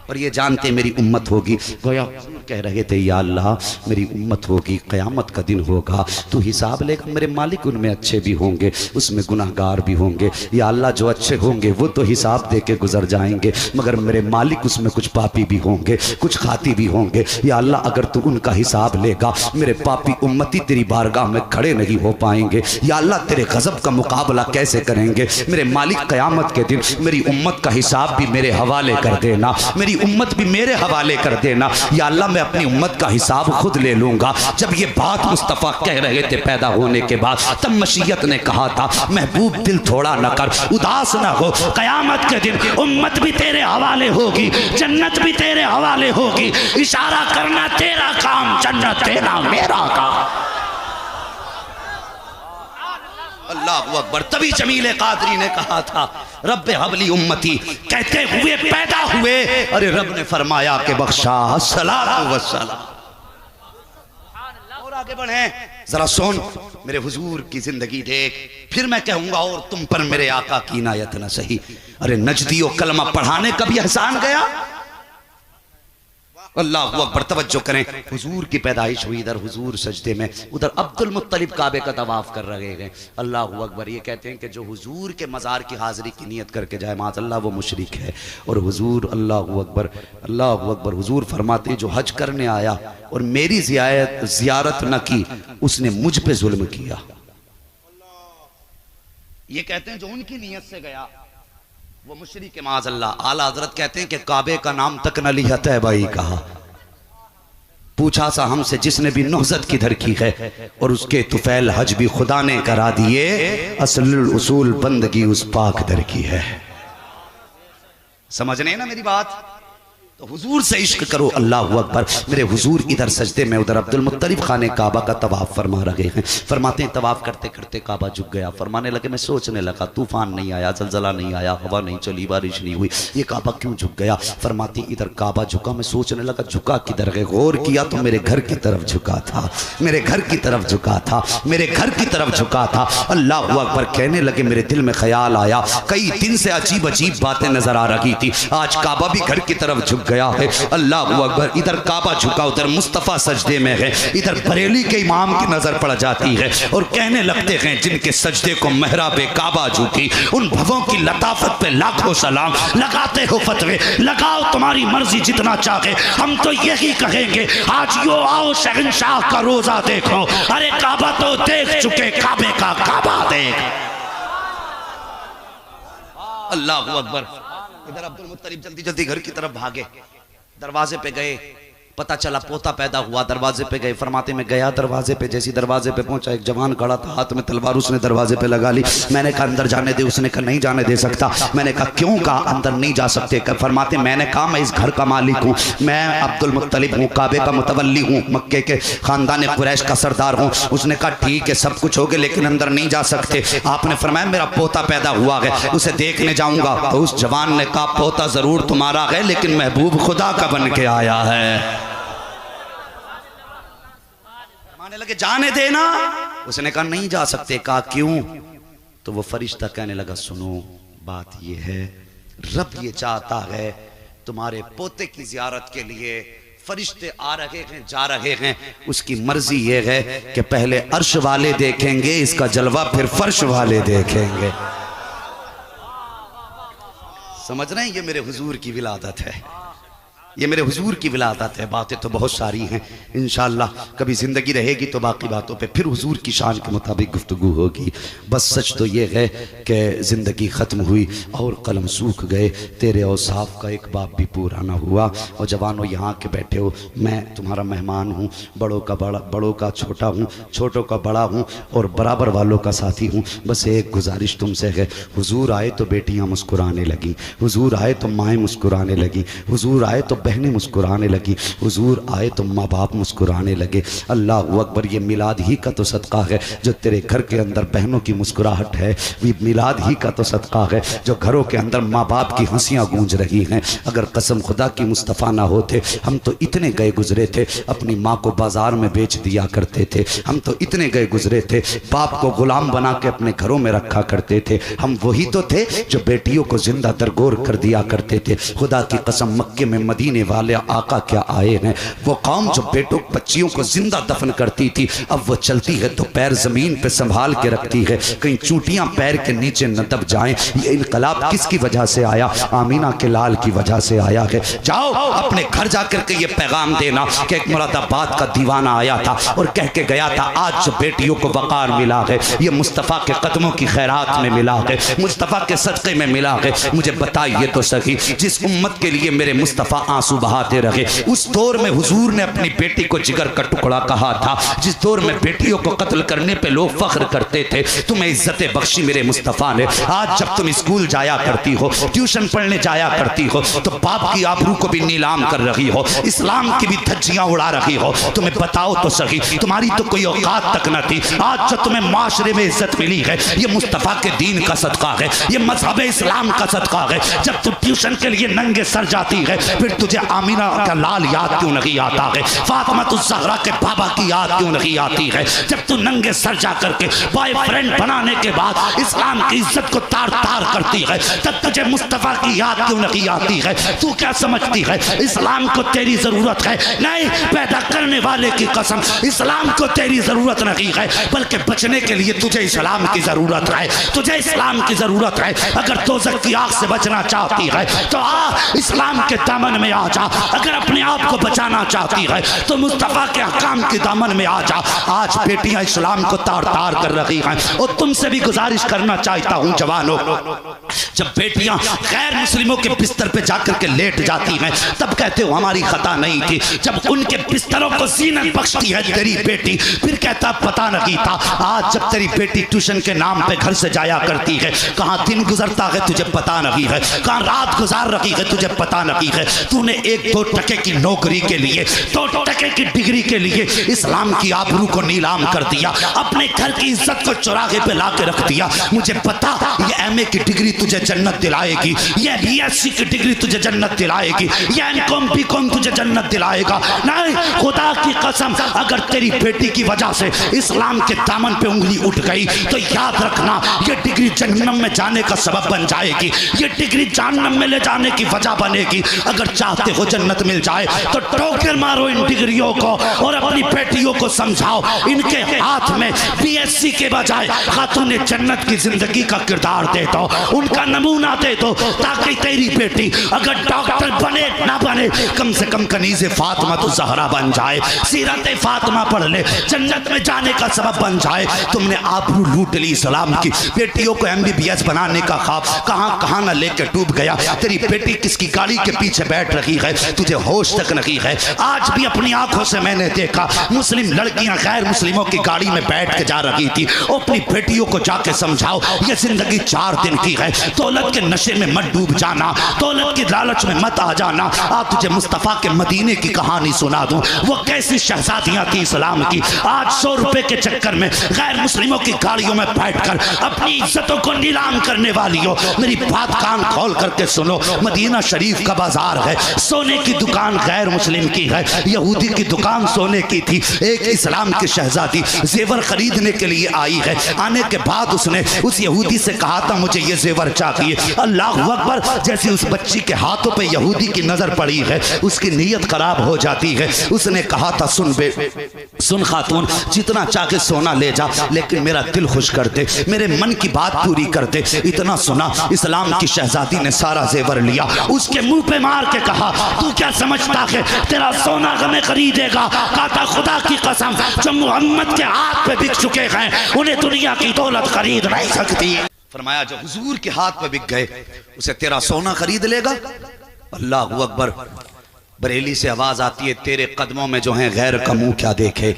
और ये जानते मेरी उम्मत होगी। गोया कह रहे थे या अल्लाह मेरी उम्मत होगी, क़यामत का दिन होगा, तू हिसाब लेगा, मेरे मालिक उनमें अच्छे भी होंगे, उसमें गुनाहगार भी होंगे। या अल्लाह जो अच्छे होंगे वो तो हिसाब दे के गुजर जाएंगे, मगर मेरे मालिक उसमें कुछ पापी भी होंगे, कुछ खाती भी होंगे। या अल्लाह अगर तू उनका हिसाब लेगा, मेरे पापी उम्मती तेरी बारगाह में खड़े नहीं हो पाएंगे। या अल्लाह तेरे गज़ब का मुकाबला कैसे करेंगे? मेरे मालिक क़यामत के दिन मेरी उम्मत का हिसाब भी मेरे हवाले कर देना, मेरी उम्मत भी मेरे हवाले कर देना। या अल्लाह मैं अपनी उम्मत का हिसाब खुद ले लूंगा। जब ये बात मुस्तफ़ा कह रहे थे पैदा होने के बाद, तब मशीयत ने कहा था महबूब दिल थोड़ा न कर, उदास न हो, क़यामत के दिन उम्मत भी तेरे हवाले होगी, जन्नत भी तेरे हवाले होगी, इशारा करना तेरा काम, जन्नत तेरा मेरा काम। अल्लाहु अकबर। तभी जमील कादरी ने कहा था रब्बे हबली उम्मती, कहते हुए पैदा हुए, अरे रब ने फरमाया कि बख्शा सलातो वस्सलाम। और आगे बढ़े, जरा सुन मेरे हुजूर की जिंदगी देख, फिर मैं कहूंगा और तुम पर मेरे आका की इनायत न सही। अरे नजदियो कलमा पढ़ाने का भी एहसान गया। अल्लाह अकबर। तवज्जो करें, हुजूर की पैदाइश हुई, इधर हुजूर सजदे में, उधर अब्दुल मुत्तलिब काबे का तवाफ कर रहे हैं। अल्लाह अकबर। ये कहते हैं कि जो हुजूर के मज़ार की हाज़िरी की नियत करके जाए माज़अल्लाह वो मुशरिक है। और हुजूर अल्लाह अकबर, अल्लाह अकबर, हुजूर फरमाते जो हज करने आया और मेरी ज़ियारत न की, उसने मुझ पे जुल्म किया। ये कहते हैं जो उनकी नियत से गया वो मुशरिक के माज़अल्लाह। आला हज़रत कहते हैं कि काबे का नाम तक न लिया तैबाई कहा। पूछा सा हमसे जिसने भी नौजत किधर की है, और उसके तुफैल हज भी खुदा ने करा दिए, असलुल उसूल बंदगी उस पाक दर की है। समझने ना मेरी बात? तो हुजूर से इश्क करो। अल्लाह अकबर। मेरे हुजूर इधर सजदे में, उधर अब्दुल मुत्तलिब खाने काबा का तवाफ फरमा रहे हैं। फरमाते हैं तवाफ करते करते काबा झुक गया। फरमाने लगे मैं सोचने लगा तूफान नहीं आया, जलजला नहीं आया, हवा नहीं चली, बारिश नहीं हुई, ये काबा क्यों झुक गया? फरमाती इधर काबा झुका, मैं सोचने लगा झुका किधर है। गौर किया तो मेरे घर की तरफ झुका था, मेरे घर की तरफ झुका था, मेरे घर की तरफ झुका था। अल्लाह अकबर। कहने लगे मेरे दिल में ख्याल आया, कई दिन से अजीब अजीब बातें नजर आ रही थी, आज काबा भी घर की तरफ झुक गया है। अल्लाह अकबर। इधर काबा झुका, उधर मुस्तफ़ा सजदे में है, इधर बरेली के इमाम की नजर पड़ जाती है और कहने लगते हैं जिनके सजदे को मेहराबे काबा झुकी, उन भवों की लताफत पे लाखों सलाम। लगाते हो फतवे, लगाओ तुम्हारी मर्जी जितना चाहे, हम तो यही कहेंगे आज यो आओ शहंशाह का रोजा देखो। अरे काबा तो देख चुके, काबे का काबा देख। अल्लाह अकबर। इधर अब्दुल मुत्तलिब जल्दी जल्दी घर की तरफ भागे, दरवाजे पे गए, पता चला पोता पैदा हुआ, दरवाजे पे गए, फरमाते में गया दरवाजे पे, जैसी दरवाजे पे पहुंचा एक जवान खड़ा था, हाथ में तलवार, उसने दरवाजे पे लगा ली। मैंने कहा अंदर जाने दे, उसने कहा नहीं जाने दे सकता। मैंने कहा क्यों? कहा अंदर नहीं जा सकते। फरमाते मैंने कहा मैं इस घर का मालिक हूँ, मैं अब्दुल मुत्तलिब हूँ, काबे का मुतवल्ली हूँ, मक्के के खानदान कुरैश का सरदार हूँ। उसने कहा ठीक है सब कुछ हो गया लेकिन अंदर नहीं जा सकते। आपने फरमाया मेरा पोता पैदा हुआ है, उसे देखने जाऊंगा। तो उस जवान ने कहा पोता जरूर तुम्हारा है लेकिन महबूब खुदा का बन के आया है। माने लगे जाने देना, उसने कहा नहीं जा सकते। कहा क्यों? तो वो फरिश्ता कहने लगा सुनो बात ये है, रब ये चाहता है तुम्हारे पोते की जियारत के लिए फरिश्ते आ रहे हैं जा रहे हैं, उसकी मर्जी ये है कि पहले अर्श वाले देखेंगे इसका जलवा, फिर फर्श वाले देखेंगे। समझ रहे हैं? ये मेरे हुजूर की विलादत है, ये मेरे हुजूर की विलादत है। बातें तो बहुत सारी हैं, इंशाअल्लाह कभी ज़िंदगी रहेगी तो बाकी बातों पे फिर हुजूर की शान के मुताबिक गुफ्तगू होगी। बस सच तो ये है कि ज़िंदगी ख़त्म हुई और कलम सूख गए, तेरे औसाफ का एक बाप भी पूरा ना हुआ। और जवानों यहाँ के बैठे हो, मैं तुम्हारा मेहमान हूँ, बड़ों का बड़ा, बड़ों का छोटा हूँ, छोटों का बड़ा हूँ और बराबर वालों का साथी हूँ। बस एक गुजारिश तुमसे है, हुजूर आए तो बेटियाँ मुस्कुराने लगी, हुजूर आए तो माएँ मुस्कुराने लगी, हुजूर आए तो बहनें मुस्कुराने लगी, हुजूर आए तो माँ बाप मुस्कुराने लगे। अल्लाह अकबर, ये मिलाद ही का तो सदका है जो तेरे घर के अंदर बहनों की मुस्कुराहट है, ये मिलाद ही का तो सदका है जो घरों के अंदर माँ बाप की हंसियाँ गूंज रही हैं। अगर कसम खुदा की मुस्तफ़ा ना होते, हम तो इतने गए गुजरे थे, अपनी माँ को बाजार में बेच दिया करते थे, हम तो इतने गए गुजरे थे, बाप को गुलाम बना के अपने घरों में रखा करते थे। हम वही तो थे जो बेटियों को जिंदा दरगोर कर दिया करते थे। खुदा की कसम मक्के में मदीने वाले आका क्या आए हैं, वो कौम जो बेटों बच्चियों को जिंदा दफन करती थी अब वो चलती है तो पैर जमीन पे संभाल के रखती है, कहीं चूटियां पैर के नीचे न दब जाएं। ये इनकलाब किसकी वजह से आया? आमीना के लाल की वजह से आया है। जाओ अपने घर जाकर के ये पैगाम देना कि एक मुरादाबाद का दीवाना आया था और कह के गया था आज जो बेटियों को वक़ार मिला है ये मुस्तफ़ा के कदमों की खैरात में मिला है, मुस्तफ़ा के सदक़े में मिला है। मुझे बताइए तो सही, जिस उम्मत के लिए मेरे मुस्तफ़ा आंसू बहाते रहे, उस दौर में हुजूर ने अपनी बेटी को जिगर का टुकड़ा कहा था, जिस दौर में बेटियों को कत्ल करने पे लोग फख्र करते थे, तुम्हें इज्जत बख्शी मेरे मुस्तफ़ा ने। आज जब तुम स्कूल जाया करती हो, ट्यूशन पढ़ने जाया करती हो तो बाप की आबरू को भी नीलाम कर रही हो, इस्लाम की भी धज्जियां उड़ा रही हो। तुम्हें बताओ तो सही, तुम्हारी तो कोई औकात तक न थी, आज जो तुम्हें माशरे में इज्जत मिली है ये मुस्तफ़ा के दीन का सदका है, ये मजहब इस्लाम का सदका है। जब तुम ट्यूशन के लिए नंगे सर जाती है फिर तुझे आमीना का लाल याद क्यों नहीं आता है, फातिमा ज़हरा के बाबा की याद क्यों नहीं आती है? जब तू नंगे सर जा करके बॉयफ्रेंड बनाने के बाद इस्लाम की इज्जत को तार तार करती है तब तुझे मुस्तफ़ा की याद क्यों नहीं आती है? तू क्या समझती है इस्लाम को तेरी जरूरत है? नहीं, पैदा करने वाले की कसम, इस्लाम को तेरी जरूरत नहीं है बल्कि बचने के लिए तुझे इस्लाम की जरूरत है, तुझे इस्लाम की जरूरत है। अगर दोज़ख की आग से बचना चाहती है तो आ इस्लाम के दामन में आ जा, अगर अपने आप को बचाना चाहती है तो मुस्तफ़ा के अहकाम के दामन में आ जा। आज बेटियां इस्लाम को तार तार कर रही हैं और तुमसे भी गुजारिश करना चाहता हूं जवानों, जब बेटियां गैर मुस्लिमों के बिस्तर पे जाकर के लेट जाती हैं तब कहते हो हमारी खता नहीं थी, जब उनके बिस्तरों को ज़ीनत बख्शती है तेरी बेटी फिर कहता पता नहीं था। आज जब तेरी बेटी ट्यूशन के नाम पे घर से जाया करती है, कहाँ दिन गुजरता है तुझे पता नहीं है, कहाँ रात गुजार रही है तुझे पता नहीं है। तूने 1-2 टके की नौकरी के लिए, 2 टके की डिग्री के लिए इस्लाम की आबरू को नीलाम कर दिया, अपने घर की इज्जत को चौराहे पे ला के रख दिया। मुझे पता ये एमए की डिग्री तुझे जन्नत दिलाएगी, ये बीएससी की डिग्री तुझे जन्नत दिलाएगी, ये एमकॉम बीकॉम तुझे जन्नत दिलाएगा। नहीं, खुदा की कसम अगर तेरी बेटी की वजह से इस्लाम के दामन पे उंगली उठ गई तो याद रखना ये डिग्री जहन्नम में जाने का सबब बन जाएगी, ये डिग्री जहन्नम में ले जाने की वजह बनेगी। अगर चाहते हो जन्नत मिल जाए तो ठोकर मारो इन डिग्रियों को और अपनी बेटियों को समझाओ इनके हाथ में बीएससी के बजाय खातून जन्नत की जिंदगी का किरदार औजार दे दो, उनका नमूना दे दो, ताकि तेरी बेटी अगर डॉक्टर बने ना बने कम से कम कनीज़े फातिमा तो जहरा बन जाए, सीरत फातिमा पढ़ ले, जन्नत में जाने का सबब बन जाए। तुमने आबरू लूट ली इस्लाम की, बेटियों को MBBS बनाने का ख्वाब कहाँ कहाँ ना लेकर डूब गया। तेरी बेटी किसकी गाड़ी के पीछे बैठ रही है, तुझे होश तक नहीं है। आज भी अपनी आंखों से मैंने देखा मुस्लिम लड़कियां गैर मुस्लिमों की गाड़ी में बैठ के जा रही थी। अपनी बेटियों को जाके समझाओ ये जिंदगी 4 दिन की है, दौलत के नशे में मत डूब जाना, दौलत की लालच में मत आ जाना। आज तुझे मुस्तफ़ा के मदीने की कहानी सुना दूं, वो कैसी शहजादियां थी इस्लाम की। आज 100 रुपए के चक्कर में गैर मुस्लिमों की गाड़ियों में बैठकर अपनी इज्जतों को नीलाम करने वाली हो। मेरी बात कान खोल करके सुनो, मदीना शरीफ का बाजार है, सोने की दुकान गैर मुस्लिम की है, यहूदी की दुकान सोने की थी। एक इस्लाम की शहजादी जेवर खरीदने के लिए आई है। आने के बाद उसने उस यहूदी से कहा था मुझे ये जेवर चाहिए। अल्लाह अकबर, जैसे उस बच्ची के हाथों पे यहूदी की नजर पड़ी है उसकी नीयत खराब हो जाती है। उसने कहा था सुन खातून, जितना चाहे सोना ले जा, लेकिन मेरा दिल खुश कर दे, मेरे मन की बात पूरी कर दे। इतना सुना, इस्लाम की शहजादी ने सारा जेवर लिया, उसके मुंह पे मार के कहा तू क्या समझता है तेरा सोना हमें खरीदेगा? कहा खुदा की कसम, जो मोहम्मद के हाथ पे बिक चुके हैं उन्हें दुनिया की दौलत खरीद नहीं सकती। फरमाया जो हुजूर के हाथ पे बिक गए उसे तेरा सोना खरीद लेगा? अल्लाह अकबर। बरेली से आवाज आती है तेरे कदमों में जो है गैर का मुंह क्या देखे,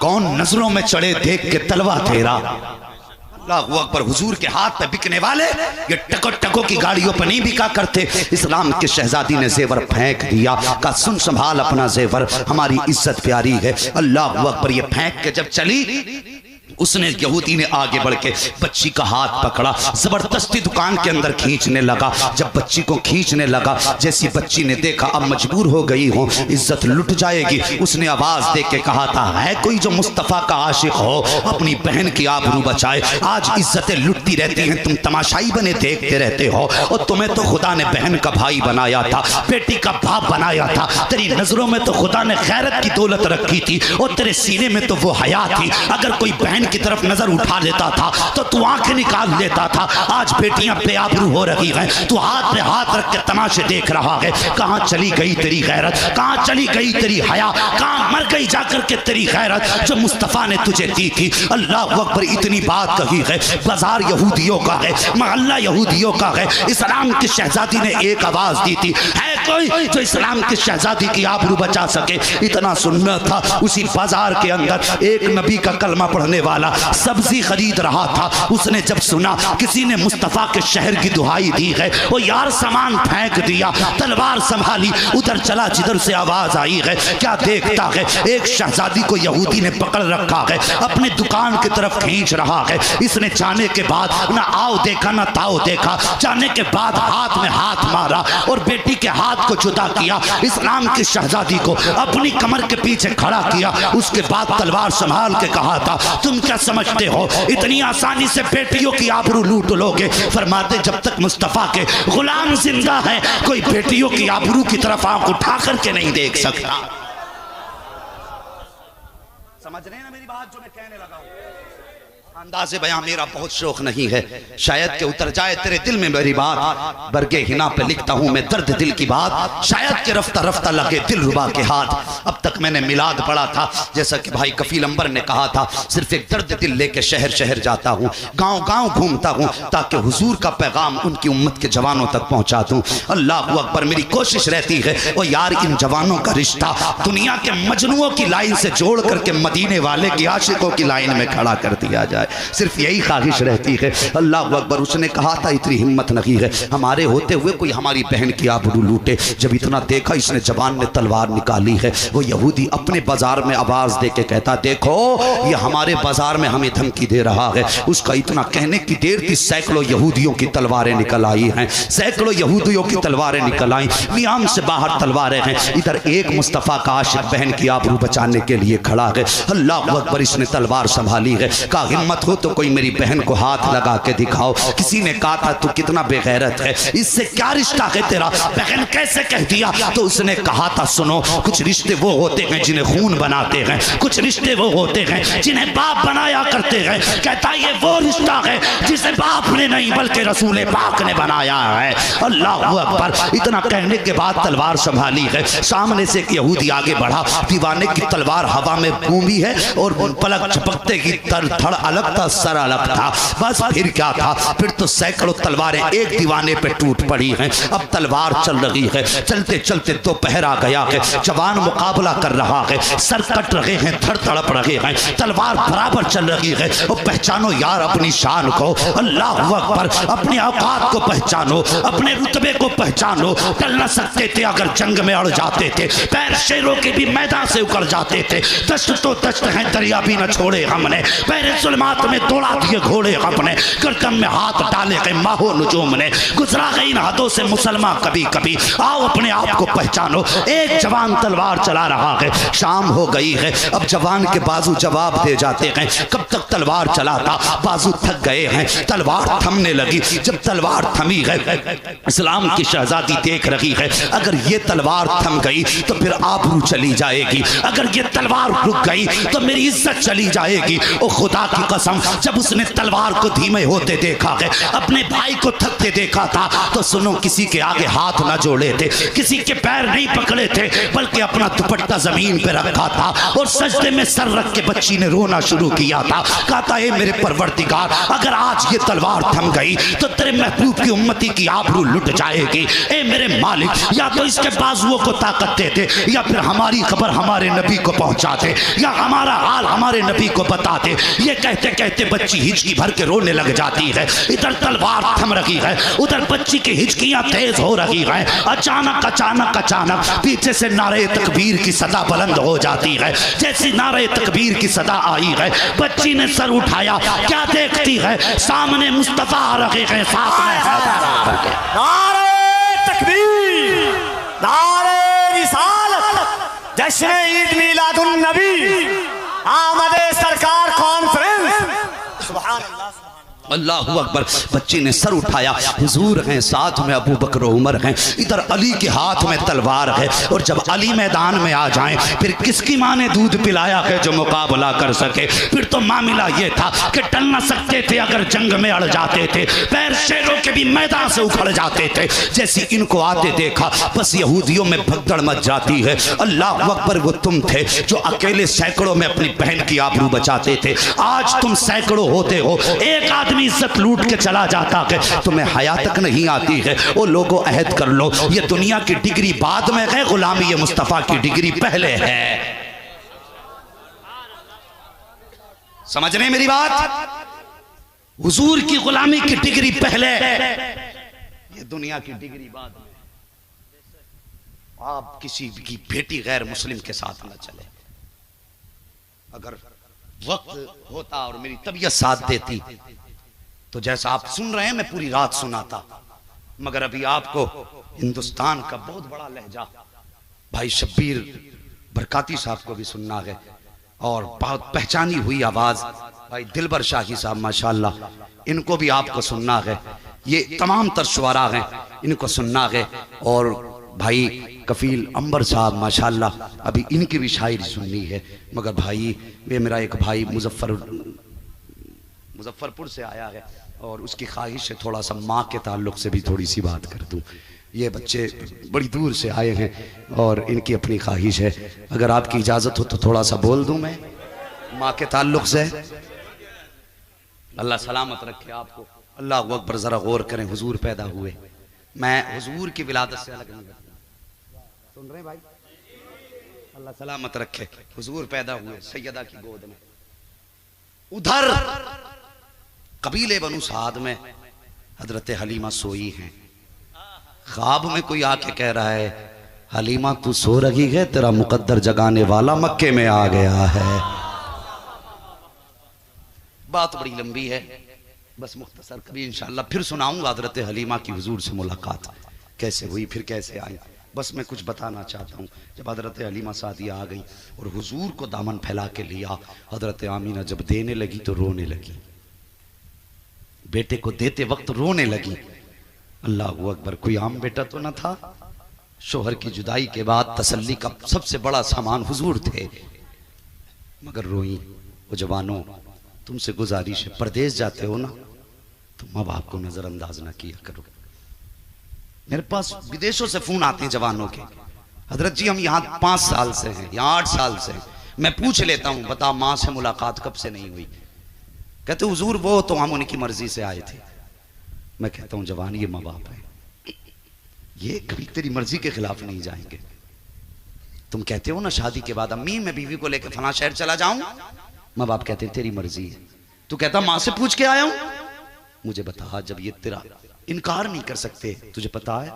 कौन नजरों में चढ़े देख के तलवा तेरा। अल्लाह अकबर। हुजूर के हाथ पे बिकने वाले ये टको टको की गाड़ियों पर नहीं बिका करते। इस्लाम के शहजादी ने जेवर फेंक दिया, का सुन संभाल अपना जेवर, हमारी इज्जत प्यारी है। अल्लाह अकबर। ये फेंक के जब चली, उसने यहूदी ने आगे बढ़ के बच्ची का हाथ पकड़ा, जबरदस्ती दुकान के अंदर खींचने लगा। जब बच्ची को खींचने लगा, जैसी बच्ची ने देखा अब मजबूर हो गई हो, इज्जत लुट जाएगी, उसने आवाज दे के कहा था है कोई जो मुस्तफ़ा का आशिक हो अपनी बहन की आबरू बचाए। आज इज्जतें लुटती रहती हैं, तुम तमाशाई बने देखते रहते हो। और तुम्हें तो खुदा ने बहन का भाई बनाया था, बेटी का बाप बनाया था। तेरी नजरों में तो खुदा ने खैरत की दौलत रखी थी और तेरे सीने में तो वो हया थी। अगर कोई बहन की तरफ नजर उठा लेता था तो तू आंखें निकाल लेता था। आज बेटियां बेआबरू हो रही हैं, तू हाथ पे हाथ रख के तमाशे देख रहा है। कहां चली गई तेरी गैरत, कहां चली गई तेरी हया, कहां मर गई जाकर के तेरी गैरत जो मुस्तफा ने तुझे दी थी। अल्लाह अकबर। इतनी बात कही है, बाजार यहूदियों का है, मोहल्ला यहूदियों का है। इस्लाम की शहजादी ने एक आवाज दी थी, है कोई जो इस्लाम की शहजादी की आबरू बचा सके? इतना सुनना था। उसी बाजार के अंदर एक नबी का कलमा पढ़ने वाला सब्जी खरीद रहा था। उसने जब सुना किसी ने मुस्तफा के शहर की दुहाई दी है, वो यार सामान फेंक दिया, तलवार संभाली, उधर चला जिधर से आवाज आई है। क्या देखता है, एक शहजादी को यहूदी ने पकड़ रखा है, अपनी दुकान की तरफ खींच रहा है। इसने जाने के बाद ना आओ देखा ना ताओ देखा, जाने के बाद हाथ में हाथ मारा और बेटी के हाथ को जुदा किया। इस्लाम की शहजादी को अपनी कमर के पीछे खड़ा किया। उसके बाद तलवार संभाल के कहा था तुम क्या समझते हो इतनी आसानी से बेटियों की आबरू लूट लोगे? फरमाते जब तक मुस्तफा के गुलाम जिंदा है कोई बेटियों की आबरू की तरफ आंख उठा करके नहीं देख सकता। समझ रहे हैं ना मेरी बात जो मैं कहने लगा हूं? अंदाज़े बयां मेरा बहुत शौक नहीं है, शायद के उतर जाए तेरे दिल में मेरी बात। बरगे हिना पे लिखता हूं मैं दर्द दिल की बात, शायद के रफ्ता रफ्ता लगे दिल रुबा के हाथ। अब तक मैंने मिलाद पढ़ा था, जैसा कि भाई कफील अंबर ने कहा था, सिर्फ एक दर्द दिल लेके शहर शहर जाता हूँ, गाँव गाँव घूमता हूँ, ताकि हुजूर का पैगाम उनकी उम्मत के जवानों तक पहुँचा दूँ। अल्लाह अकबर। मेरी कोशिश रहती है वो यार इन जवानों का रिश्ता दुनिया के मजनुओं की लाइन से जोड़ करके मदीने वाले की आशिकों की लाइन में खड़ा कर दिया जाए, सिर्फ यही ख्वाहिश रहती है। अल्लाह अकबर। उसने कहा था इतनी हिम्मत नहीं है हमारे होते हुए कोई हमारी बहन की आबरू लूटे। जब इतना देखा इसने जवान ने तलवार निकाली है। वो यहूदी अपने बाजार में आवाज दे के कहता देखो ये हमारे बाजार में हमें धमकी दे रहा है। उसका इतना कहने की देर थी सैकड़ों यहूदियों की तलवारें निकल आई हैं, सैकड़ों यहूदियों की तलवारें निकल आई, वियाम से बाहर तलवारें हैं। इधर एक मुस्तफ़ा का आशिक बहन की आबरू बचाने के लिए खड़ा है। अल्लाह अकबर। इसने तलवार संभाली है, कहा मत हो तो कोई मेरी बहन को हाथ लगा के दिखाओ। किसी ने कहा था तू कितना बेगैरत है, इससे क्या रिश्ता है तेरा, बहन कैसे कह दिया? तो उसने कहा था सुनो, कुछ रिश्ते वो होते हैं जिन्हें खून बनाते हैं, कुछ रिश्ते वो होते हैं जिन्हें बाप बनाया करते हैं। कहता ये वो रिश्ता है जिसे बाप ने नहीं बल्कि रसूल पाक ने बनाया है। अल्लाह अकबर। इतना कहने के बाद तलवार संभाली है, सामने से एक यहूदी आगे बढ़ा, दीवाने की तलवार हवा में घूमी है और पलक झपकते की धड़ अलग था, सर अलग था। बस फिर क्या था, फिर तो सैकड़ों तलवारें एक दीवाने पे टूट पड़ी हैं। अब तलवार चल रही है, चलते चलते तो पहरा गया है, जवान मुकाबला कर रहा है, सर कट रहे हैं, धड़ तड़प रहे हैं, तलवार बराबर चल रही है। और पहचानो यार अपनी शान को, अल्लाह अकबर, अपनी औकात को पहचानो, अपने रुतबे को पहचानो। टल न सकते थे अगर जंग में अड़ जाते थे, पैर शेरों के भी मैदान से उकड़ जाते थे। दश्त तो दश्त है, दरिया भी न छोड़े हमने, पैरे जुल्मात में दौड़ा दिए घोड़े हमने, गर्दन में हाथ डाले गए माहो नुजूम ने, गुजरा गई इन हाथों से मुसलमान कभी कभी। आओ अपने आप को पहचानो। एक जवान तलवार चला रहा है, शाम हो गई है, अब जवान के बाजू जवाब दे जाते हैं। कब तक तलवार चलाता, बाजू थक गए हैं, तलवार थमने लगी। जब तलवार थमी है, इस्लाम की शहजादी देख रही है, अगर ये तलवार थम गई तो फिर आबरू चली जाएगी, अगर ये तलवार रुक गई तो मेरी इज्जत चली जाएगी। ओ खुदा की कसम, जब उसने तलवार को धीमे होते देखा है, अपने भाई को थकते देखा था, तो सुनो, किसी के आगे हाथ ना जोड़े थे, किसी के पैर नहीं पकड़े थे, बल्कि अपना दुपट्टा जमीन पे रखा था और सजदे में सर रख के बच्ची ने रोना शुरू किया था। कहा था ए मेरे परवरदिगार, अगर आज ये तलवार थम गई तो तेरे महबूब की उम्मती की आबरू लुट जाएगी। ए मेरे मालिक, या तो इसके बाजुओं को ताकत दे दे, या फिर हमारी खबर हमारे नबी को पहुंचा दे, या हमारा हाल हमारे नबी को बता दे। ये कहते कहते बच्ची हिचकी भर के रोने लग जाती है। इधर तलवार थम रही है, उधर बच्ची की हिचकियां तेज हो रही है। अचानक अचानक अचानक पीछे से नारे तकबीर की सदा बुलंद हो जाती है। जैसी नारे तकबीर की सदा आई है, बच्ची ने सर उठाया, क्या देखती है, सामने मुस्तफा आ रहे हैं, साथ में नारे तकबीर, नारे रिसालत, जश्न ईद मिलादुन नबी, आमदे सरकार कॉन्फ्रेंस। सुभान अल्लाह, अल्लाह अकबर। बच्ची ने सर उठाया, हुजूर हैं, साथ में अबू बकर उमर हैं, इधर अली के हाथ में तलवार है। और जब अली मैदान में आ जाएं, फिर किसकी माँ ने दूध पिलाया है जो मुकाबला कर सके? फिर तो मामला ये था कि टल न सकते थे अगर जंग में अड़ जाते थे, पैर शेरों के भी मैदान से उखड़ जाते थे। जैसे इनको आते देखा, बस यहूदियों में भगदड़ मच जाती है। अल्लाह अकबर, वो तुम थे जो अकेले सैकड़ों में अपनी बहन की आबरू बचाते थे, आज तुम सैकड़ों होते हो, एक आदमी इज्जत लूट के चला जाता है, तुम्हें हया तक नहीं आती है। ओ लोगों, अहद कर लो, ये दुनिया की डिग्री बाद में है, गुलामी ये मुस्तफा की डिग्री पहले है। समझ रहे मेरी बात? हुजूर की गुलामी की डिग्री पहले, ये दुनिया की डिग्री बाद में। आप किसी की बेटी गैर मुस्लिम के साथ न चले। अगर वक्त होता और मेरी तबीयत साथ देती तो जैसा आप सुन रहे हैं मैं पूरी रात सुनाता, मगर अभी आपको हिंदुस्तान का बहुत बड़ा लहजा भाई शब्बीर बरकाती साहब को भी सुनना है, और बहुत पहचानी हुई आवाज भाई दिलबर शाही साहब माशाल्लाह, इनको भी आपको सुनना है। ये तमाम तर शुआरा हैं, इनको सुनना है। और भाई कफील अंबर साहब माशाल्लाह, अभी इनकी भी शायरी सुननी है। मगर भाई वे मेरा एक भाई मुजफ्फरपुर से आया है और उसकी ख्वाहिश है थोड़ा सा माँ के ताल्लुक से भी थोड़ी सी बात कर दूं। ये बच्चे बड़ी दूर से आए हैं और इनकी अपनी ख्वाहिश है, अगर आपकी इजाज़त हो तो थोड़ा सा बोल दूं मैं माँ के ताल्लुक से। अल्लाह सलामत रखे आपको। अल्लाह अकबर। ज़रा गौर करें, हुजूर पैदा हुए, मैं हुजूर की विलादत से अलग नहीं करता। सुन रहे भाई? अल्लाह सलामत रखे। हुजूर पैदा हुए सैयदा की गोद में, उधर कबीले बनु साद में हजरत हलीमा सोई हैं। ख्वाब में कोई आके कह रहा है, हलीमा तू सो रही है, तेरा मुकद्दर जगाने वाला मक्के में आ गया है। बात बड़ी लंबी है, बस मुख्तसर कभी इंशाअल्लाह फिर सुनाऊंगा हजरत हलीमा की हुजूर से मुलाकात कैसे हुई, फिर कैसे आई। बस मैं कुछ बताना चाहता हूँ। जब हज़रत हलीमा सादिया आ गई और हुजूर को दामन फैला के लिया, हज़रत आमीना जब देने लगी तो रोने लगी, बेटे को देते वक्त रोने लगी। अल्लाह अकबर, कोई आम बेटा तो न था। शोहर की जुदाई के बाद तसल्ली का सबसे बड़ा सामान हुजूर थे, मगर रोई। वो जवानों, तुमसे गुजारिश है, परदेश जाते हो ना तो माँ बाप को नजरअंदाज ना किया करो। मेरे पास विदेशों से फोन आते हैं जवानों के, हजरत जी हम यहाँ 5 साल से हैं, यहाँ 8 साल से हैं। मैं पूछ लेता हूँ, बता माँ से मुलाकात कब से नहीं हुई? कहते हुजूर वो तो हम उनकी मर्जी से आए थे। मैं कहता हूँ जवान, ये माँ बाप है, ये कभी तेरी मर्जी के खिलाफ नहीं जाएंगे। तुम कहते हो ना शादी के बाद अम्मी मैं बीवी को लेकर फला शहर चला जाऊं, माँ बाप कहते तेरी मर्जी है। तू कहता माँ से पूछ के आया हूं। मुझे बता, जब ये तेरा इनकार नहीं कर सकते, तुझे पता है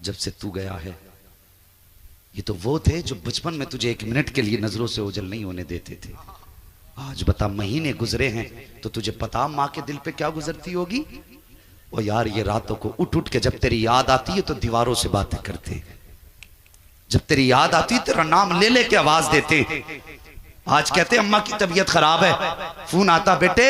जब से तू गया है, ये तो वो थे जो बचपन में तुझे 1 मिनट के लिए नजरों से ओझल नहीं होने देते थे। आज बता महीने गुजरे हैं तो तुझे पता माँ के दिल पे क्या गुजरती होगी। ओ यार, ये रातों को उठ उठ के जब तेरी याद आती है तो दीवारों से बातें करते, जब तेरी याद आती तेरा नाम ले लेके आवाज देते। आज कहते अम्मा की तबीयत खराब है, फोन आता बेटे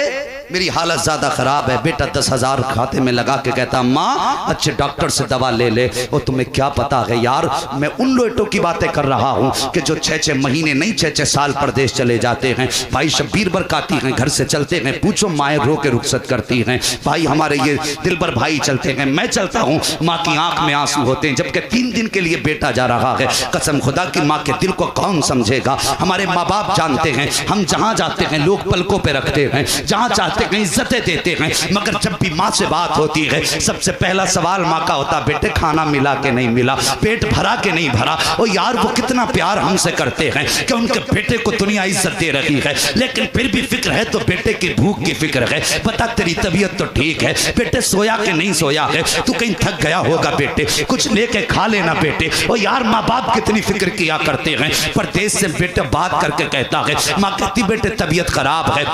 मेरी हालत ज्यादा खराब है, बेटा 10,000 खाते में लगा के कहता अम्मा अच्छे डॉक्टर से दवा ले ले। और तुम्हें क्या पता है यार, मैं उन लोटों की बातें कर रहा हूँ कि जो 6-6 महीने नहीं 6-6 साल परदेश चले जाते हैं। भाई शब्बीर बरकाती हैं, घर से चलते हैं, पूछो माएँ रो के रुखसत करती हैं। भाई हमारे ये दिलबर भाई चलते हैं, मैं चलता हूँ, माँ की आंख में आंसू होते हैं, जबकि 3 दिन के लिए बेटा जा रहा है। कसम खुदा की माँ के दिल को कौन समझेगा। हमारे माँ बाप जानते हैं, हम जहाँ जाते हैं लोग पलकों पे रखते हैं, जहाँ चाहते हैं इज्जतें देते हैं, मगर जब भी माँ से बात होती है सबसे पहला सवाल माँ का होता बेटे खाना मिला के नहीं मिला, पेट भरा के नहीं भरा। और यार वो कितना प्यार हमसे करते हैं कि उनके बेटे को दुनिया इज्जत दे रही है, लेकिन फिर भी फिक्र है तो बेटे की भूख की फिक्र है। पता तेरी तबीयत तो ठीक है बेटे, सोया के नहीं सोया है, तू कहीं थक गया होगा बेटे, कुछ लेके खा लेना बेटे। और यार माँ बाप कितनी फिक्र किया करते हैं। परदेश से बेटे बात करके कहता है, माँ कहती बेटे तबीयत खराब है,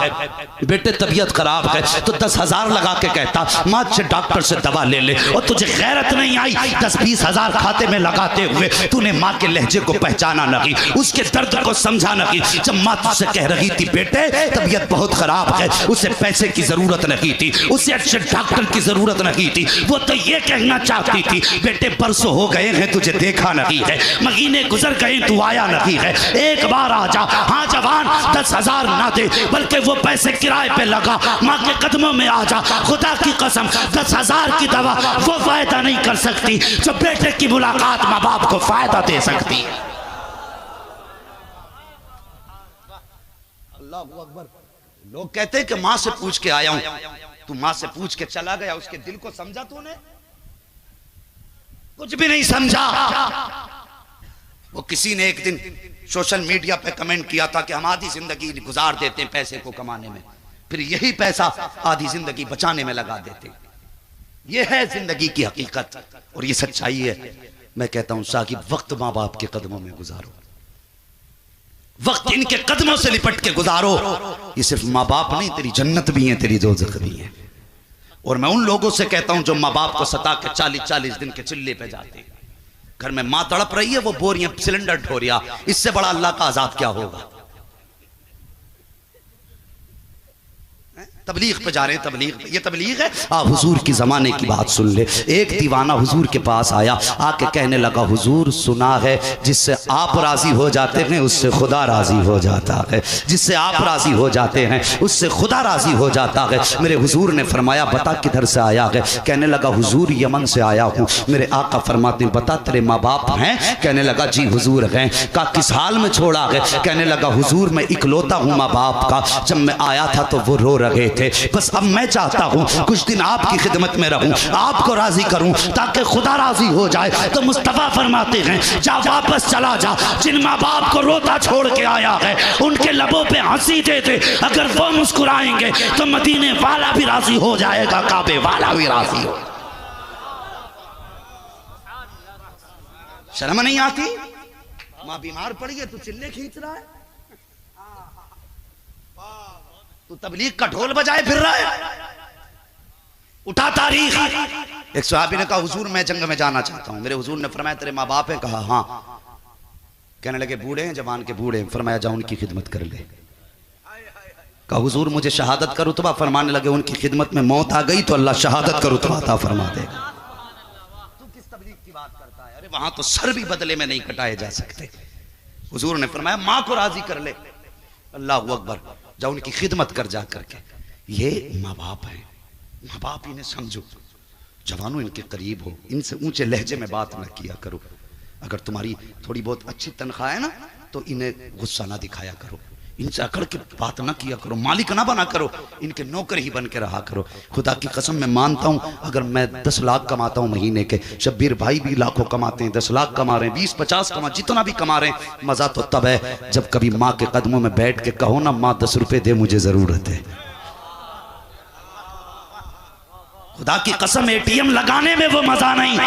बेटे तबीयत खराब है, तो 10,000 लगा के कहता माँ अच्छे डॉक्टर से दवा ले ले। और तुझे गैरत नहीं आई 10-20 हज़ार खाते में लगाते हुए तूने माँ के लहजे को पहचाना नहीं, उसके दर्द को समझा नहीं। जब माँ तुझसे कह रही थी बेटे तबीयत बहुत खराब है, उसे पैसे की जरूरत नहीं थी, उसे अच्छे डॉक्टर की जरूरत नहीं थी, वो तो ये कहना चाहती थी बेटे बरसों हो गए हैं तुझे देखा नहीं है, महीने गुजर गए तू आया नहीं है, एक बार आ जा। हाँ जवान 10,000 ना दे बल्कि वो पैसे किराए पे लगा, माँ के कदमों में आ जा। खुदा की कसम 10,000 की दवा वो फायदा नहीं कर सकती जो बेटे की मुलाकात माँ बाप को फायदा दे सकती है। अल्लाहू अकबर। लोग कहते हैं कि माँ से पूछ के आया हूं, तू माँ से पूछ के चला गया, उसके दिल को समझा तूने? कुछ भी नहीं समझा। वो किसी ने एक दिन सोशल मीडिया पे कमेंट किया था कि हम आधी जिंदगी गुजार देते हैं पैसे को कमाने में, फिर यही पैसा आधी जिंदगी बचाने में लगा देते। ये है जिंदगी की हकीकत और ये सच्चाई है। मैं कहता हूं साकिब वक्त माँ बाप के कदमों में गुजारो, वक्त इनके कदमों से लिपट के गुजारो। ये सिर्फ माँ बाप नहीं, तेरी जन्नत भी है, तेरी दोज़ख भी है। और मैं उन लोगों से कहता हूं जो माँ बाप को सता के 40-40 दिन के चिल्ले पे जाते हैं, घर में माँ तड़प रही है, वो बोरियां सिलेंडर ढो रहा, इससे बड़ा अल्लाह का अजाब क्या होगा। तबलीग पे जा रहे हैं, तबलीग ये तबलीग है। आप हुजूर की जमाने की बात सुन ले। एक दीवाना हुजूर के पास आया, आके कहने लगा हुजूर सुना है जिससे आप राजी हो जाते हैं उससे खुदा राजी हो जाता है, जिससे आप राजी हो जाते हैं उससे खुदा राजी हो जाता है। मेरे हुजूर ने फरमाया बता किधर से आया है? कहने लगा हुजूर यमन से आया हूँ। मेरे आका फरमाते बता तेरे माँ बाप हैं? कहने लगा जी हुजूर हैं। कहा किस हाल में छोड़ा है? कहने लगा हुजूर मैं इकलौता हूँ माँ बाप का, जब मैं आया था तो वो रो रहे थे, बस अब मैं चाहता हूं कुछ दिन आपकी खिदमत में रहूं, आपको राजी करूं ताकि खुदा राजी हो जाए। तो मुस्तफा फरमाते हैं जा वापस चला जा, जिन माँ बाप को रोता छोड़ के आया है उनके लबों पे हंसी दे दे, अगर वो मुस्कुराएंगे तो मदीने वाला भी राजी हो जाएगा, काबे वाला भी राजी हो। शर्म नहीं आती? माँ बीमार पड़ी है, तू चिल्ले खींच रहा है, तू तबलीग का ढोल बजाए फिर रहा है। उठा तारीख। एक सहाबी ने कहा हुजूर मैं जंग में जाना चाहता हूं। मेरे हुजूर ने फरमाया तेरे माँ बाप हैं? कहा हाँ। कहने लगे बूढ़े हैं जवान के बूढ़े हैं? फरमाया जा उनकी खिदमत कर ले। कहा हुजूर मुझे शहादत का रुतबा? फरमाने लगे उनकी खिदमत में मौत आ गई तो अल्लाह शहादत का रुतबा अता फरमा देगा। तू किस तबलीग की बात करता है? अरे वहां तो सर भी बदले में नहीं कटाए जा सकते। हुजूर ने फरमाया माँ को राजी कर ले। अल्लाह अकबर, जा उनकी खिदमत कर जा करके। ये माँ बाप हैं, माँ बाप इन्हें समझो। जवानों इनके करीब हो, इनसे ऊंचे लहजे में बात ना किया करो। अगर तुम्हारी थोड़ी बहुत अच्छी तनख्वाह है ना तो इन्हें गुस्सा ना दिखाया करो, इनसे अकड़ के बात ना किया करो, मालिक ना बना करो, इनके नौकर ही बन के रहा करो। खुदा की कसम मैं मानता हूं अगर मैं 10 लाख कमाता हूं महीने के, शब्बीर भाई भी लाखों कमाते हैं, 10 लाख कमा रहे हैं, 20-50 कमा, जितना भी कमा रहे हैं, मजा तो तब है जब कभी माँ के कदमों में बैठ के कहो ना माँ 10 रुपए दे मुझे जरूरत है। खुदा की कसम एटीएम लगाने में वो मजा नहीं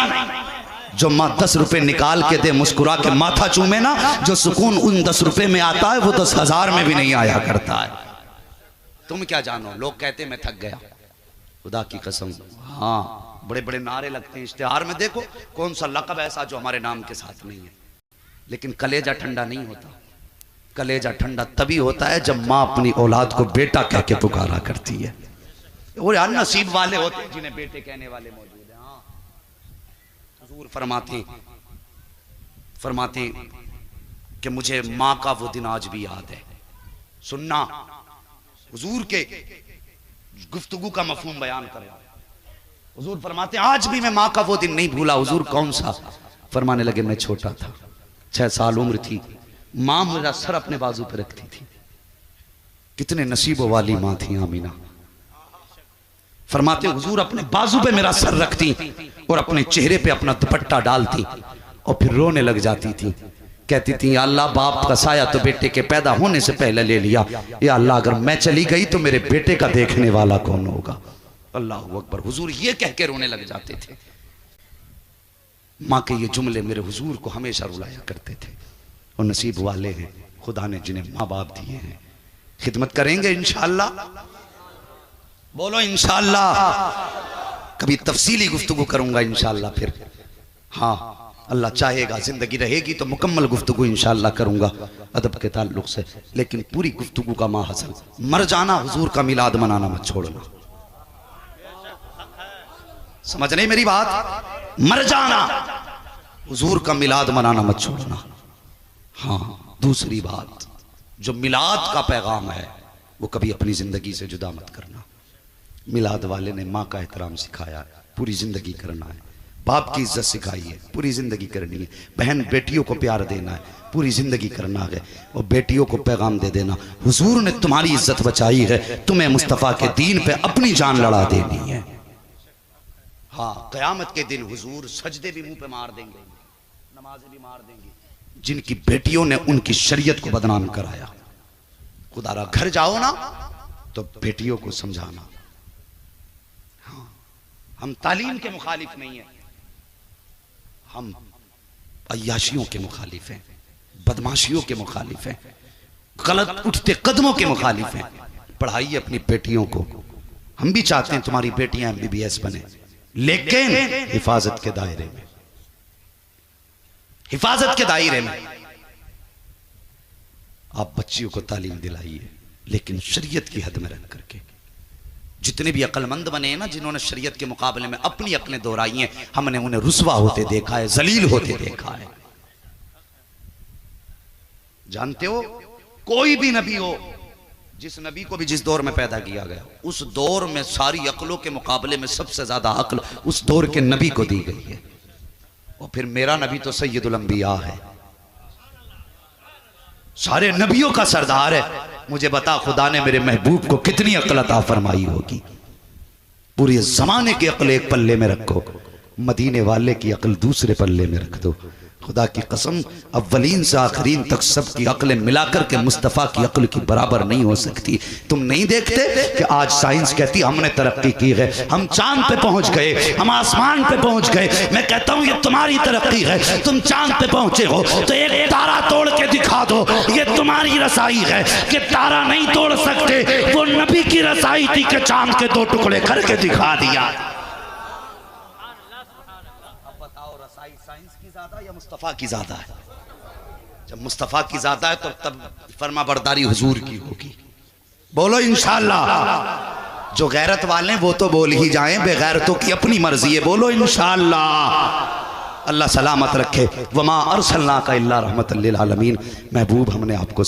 जो माँ 10 रुपए निकाल के दे, मुस्कुरा के माथा चूमे ना, जो सुकून उन 10 रुपए में आता है वो 10,000 में भी नहीं आया करता है। तुम क्या जानो, लोग कहते मैं थक गया। खुदा की कसम हाँ, बड़े बड़े नारे लगते हैं इश्तिहार में, देखो कौन सा लक़ब ऐसा जो हमारे नाम के साथ नहीं है, लेकिन कलेजा ठंडा नहीं होता। कलेजा ठंडा तभी होता है जब माँ अपनी औलाद को बेटा कह के पुकारा करती है। और यार नसीब वाले होते हैं जिन्हें बेटे कहने वाले मौजूद हैं। हाँ, हुजूर फरमाते कि मुझे माँ का वो दिन आज भी याद है। सुनना, हुजूर के गुफ्तगू का मफहूम बयान कर रहा हूं। हुजूर फरमाते आज भी मैं माँ का वो दिन नहीं भूला। हुजूर कौन सा? फरमाने लगे मैं छोटा था, 6 साल उम्र थी, माँ मेरा सर अपने बाजू पे रखती थी। कितने नसीबों वाली माँ थी आमीना। फरमाते हुजूर अपने बाजू पे मेरा सर रखती और अपने चेहरे पे अपना दुपट्टा डालती और फिर रोने लग जाती थी। कहती थी या अल्लाह बाप का साया तो बेटे के पैदा होने से पहले ले लिया, या अल्लाह अगर मैं चली गई तो मेरे बेटे का देखने वाला कौन होगा। अल्लाह अकबर। हुजूर ये कह के रोने लग जाते थे। माँ के ये जुमले मेरे हुजूर को हमेशा रुलाया करते थे। और नसीब वाले हैं खुदा ने जिन्हें माँ बाप दिए हैं। खिदमत करेंगे इंशाअल्लाह, बोलो इंशाअल्लाह। कभी तफसीली गुफ्तगू करूंगा इंशाअल्लाह फिर। हाँ अल्लाह चाहेगा जिंदगी रहेगी तो मुकम्मल गुफ्तगू इंशाअल्लाह करूंगा अदब के ताल्लुक से। लेकिन पूरी गुफ्तगू का माहसल मर जाना, हुजूर का मिलाद मनाना मत छोड़ना। समझ नहीं मेरी बात? मर जाना, हुजूर का मिलाद मनाना मत छोड़ना। हाँ दूसरी बात, जो मिलाद का पैगाम है वो कभी अपनी जिंदगी से जुदा मत करना। मिलाद वाले ने माँ का एहतराम सिखाया है, पूरी जिंदगी करना है। बाप की इज्जत सिखाई है, पूरी जिंदगी करनी है। बहन बेटियों को प्यार देना है, पूरी जिंदगी करना है। और बेटियों को पैगाम दे देना, हुजूर ने तुम्हारी इज्जत बचाई है, तुम्हें मुस्तफ़ा के दीन पे अपनी जान लड़ा देनी है। हाँ क़यामत के दिन हुजूर सजदे भी मुंह पे मार देंगे, नमाजें भी मार देंगे जिनकी बेटियों ने उनकी शरीयत को बदनाम कराया। खुदारा घर जाओ ना तो बेटियों को समझाना। हाँ हम तालीम के मुखालिफ नहीं है, हम अय्याशियों के मुखालिफ हैं, बदमाशियों के मुखालिफ हैं, गलत उठते कदमों के मुखालिफ हैं। पढ़ाइए अपनी बेटियों को। हम भी चाहते हैं तुम्हारी बेटियां MBBS बने, लेकिन हिफाजत के दायरे में, हिफाजत के दायरे में। आप बच्चियों को तालीम दिलाइए, लेकिन शरीयत की हद में रख करके। जितने भी अक्लमंद बने हैं ना, जिन्होंने शरीयत के मुकाबले में अपनी अक्लें दोहराई हैं, हमने उन्हें रुस्वा होते देखा है, जलील होते देखा है। जानते हो कोई भी नबी हो, जिस नबी को भी जिस दौर में पैदा किया गया, उस दौर में सारी अक्लों के मुकाबले में सबसे ज्यादा अक्ल उस दौर के नबी को दी गई है। और फिर मेरा नबी तो सैयदुल अंबिया है, सारे नबियों का सरदार है। मुझे बता खुदा ने मेरे महबूब को कितनी अक्ल अता फरमाई होगी। पूरे जमाने की अक्ल एक पल्ले में रखो, मदीने वाले की अक्ल दूसरे पल्ले में रख दो। खुदा की कसम अव्वलीन से आखिरीन तक सबकी अक्लें मिलाकर के मुस्तफ़ा की अक्ल की बराबर नहीं हो सकती। तुम नहीं देखते कि आज साइंस कहती हमने तरक्की की है, हम चांद पे पहुंच गए, हम आसमान पे पहुंच गए। मैं कहता हूं ये तुम्हारी तरक्की है, तुम चांद पे पहुंचे हो तो एक तारा तोड़ के दिखा दो, ये तुम्हारी रसाई है कि तारा नहीं तोड़ सकते। वो नबी की रसाई थी कि चांद के 2 टुकड़े करके दिखा दिया। साइंस की ज्यादा या मुस्तफ़ा की ज्यादा है? जब मुस्तफ़ा की ज्यादा है तो तब फरमा बरदारी हुजूर की होगी। बोलो इंशाअल्लाह। जो गैरत वाले हैं वो तो बोल ही जाएं, बेगैरतों की अपनी मर्जी है। बोलो इंशाअल्लाह। अल्लाह सलामत रखे। वमा अरसलनाका इल्ला रहमतल लिल आलमीन। महबूब हमने आपको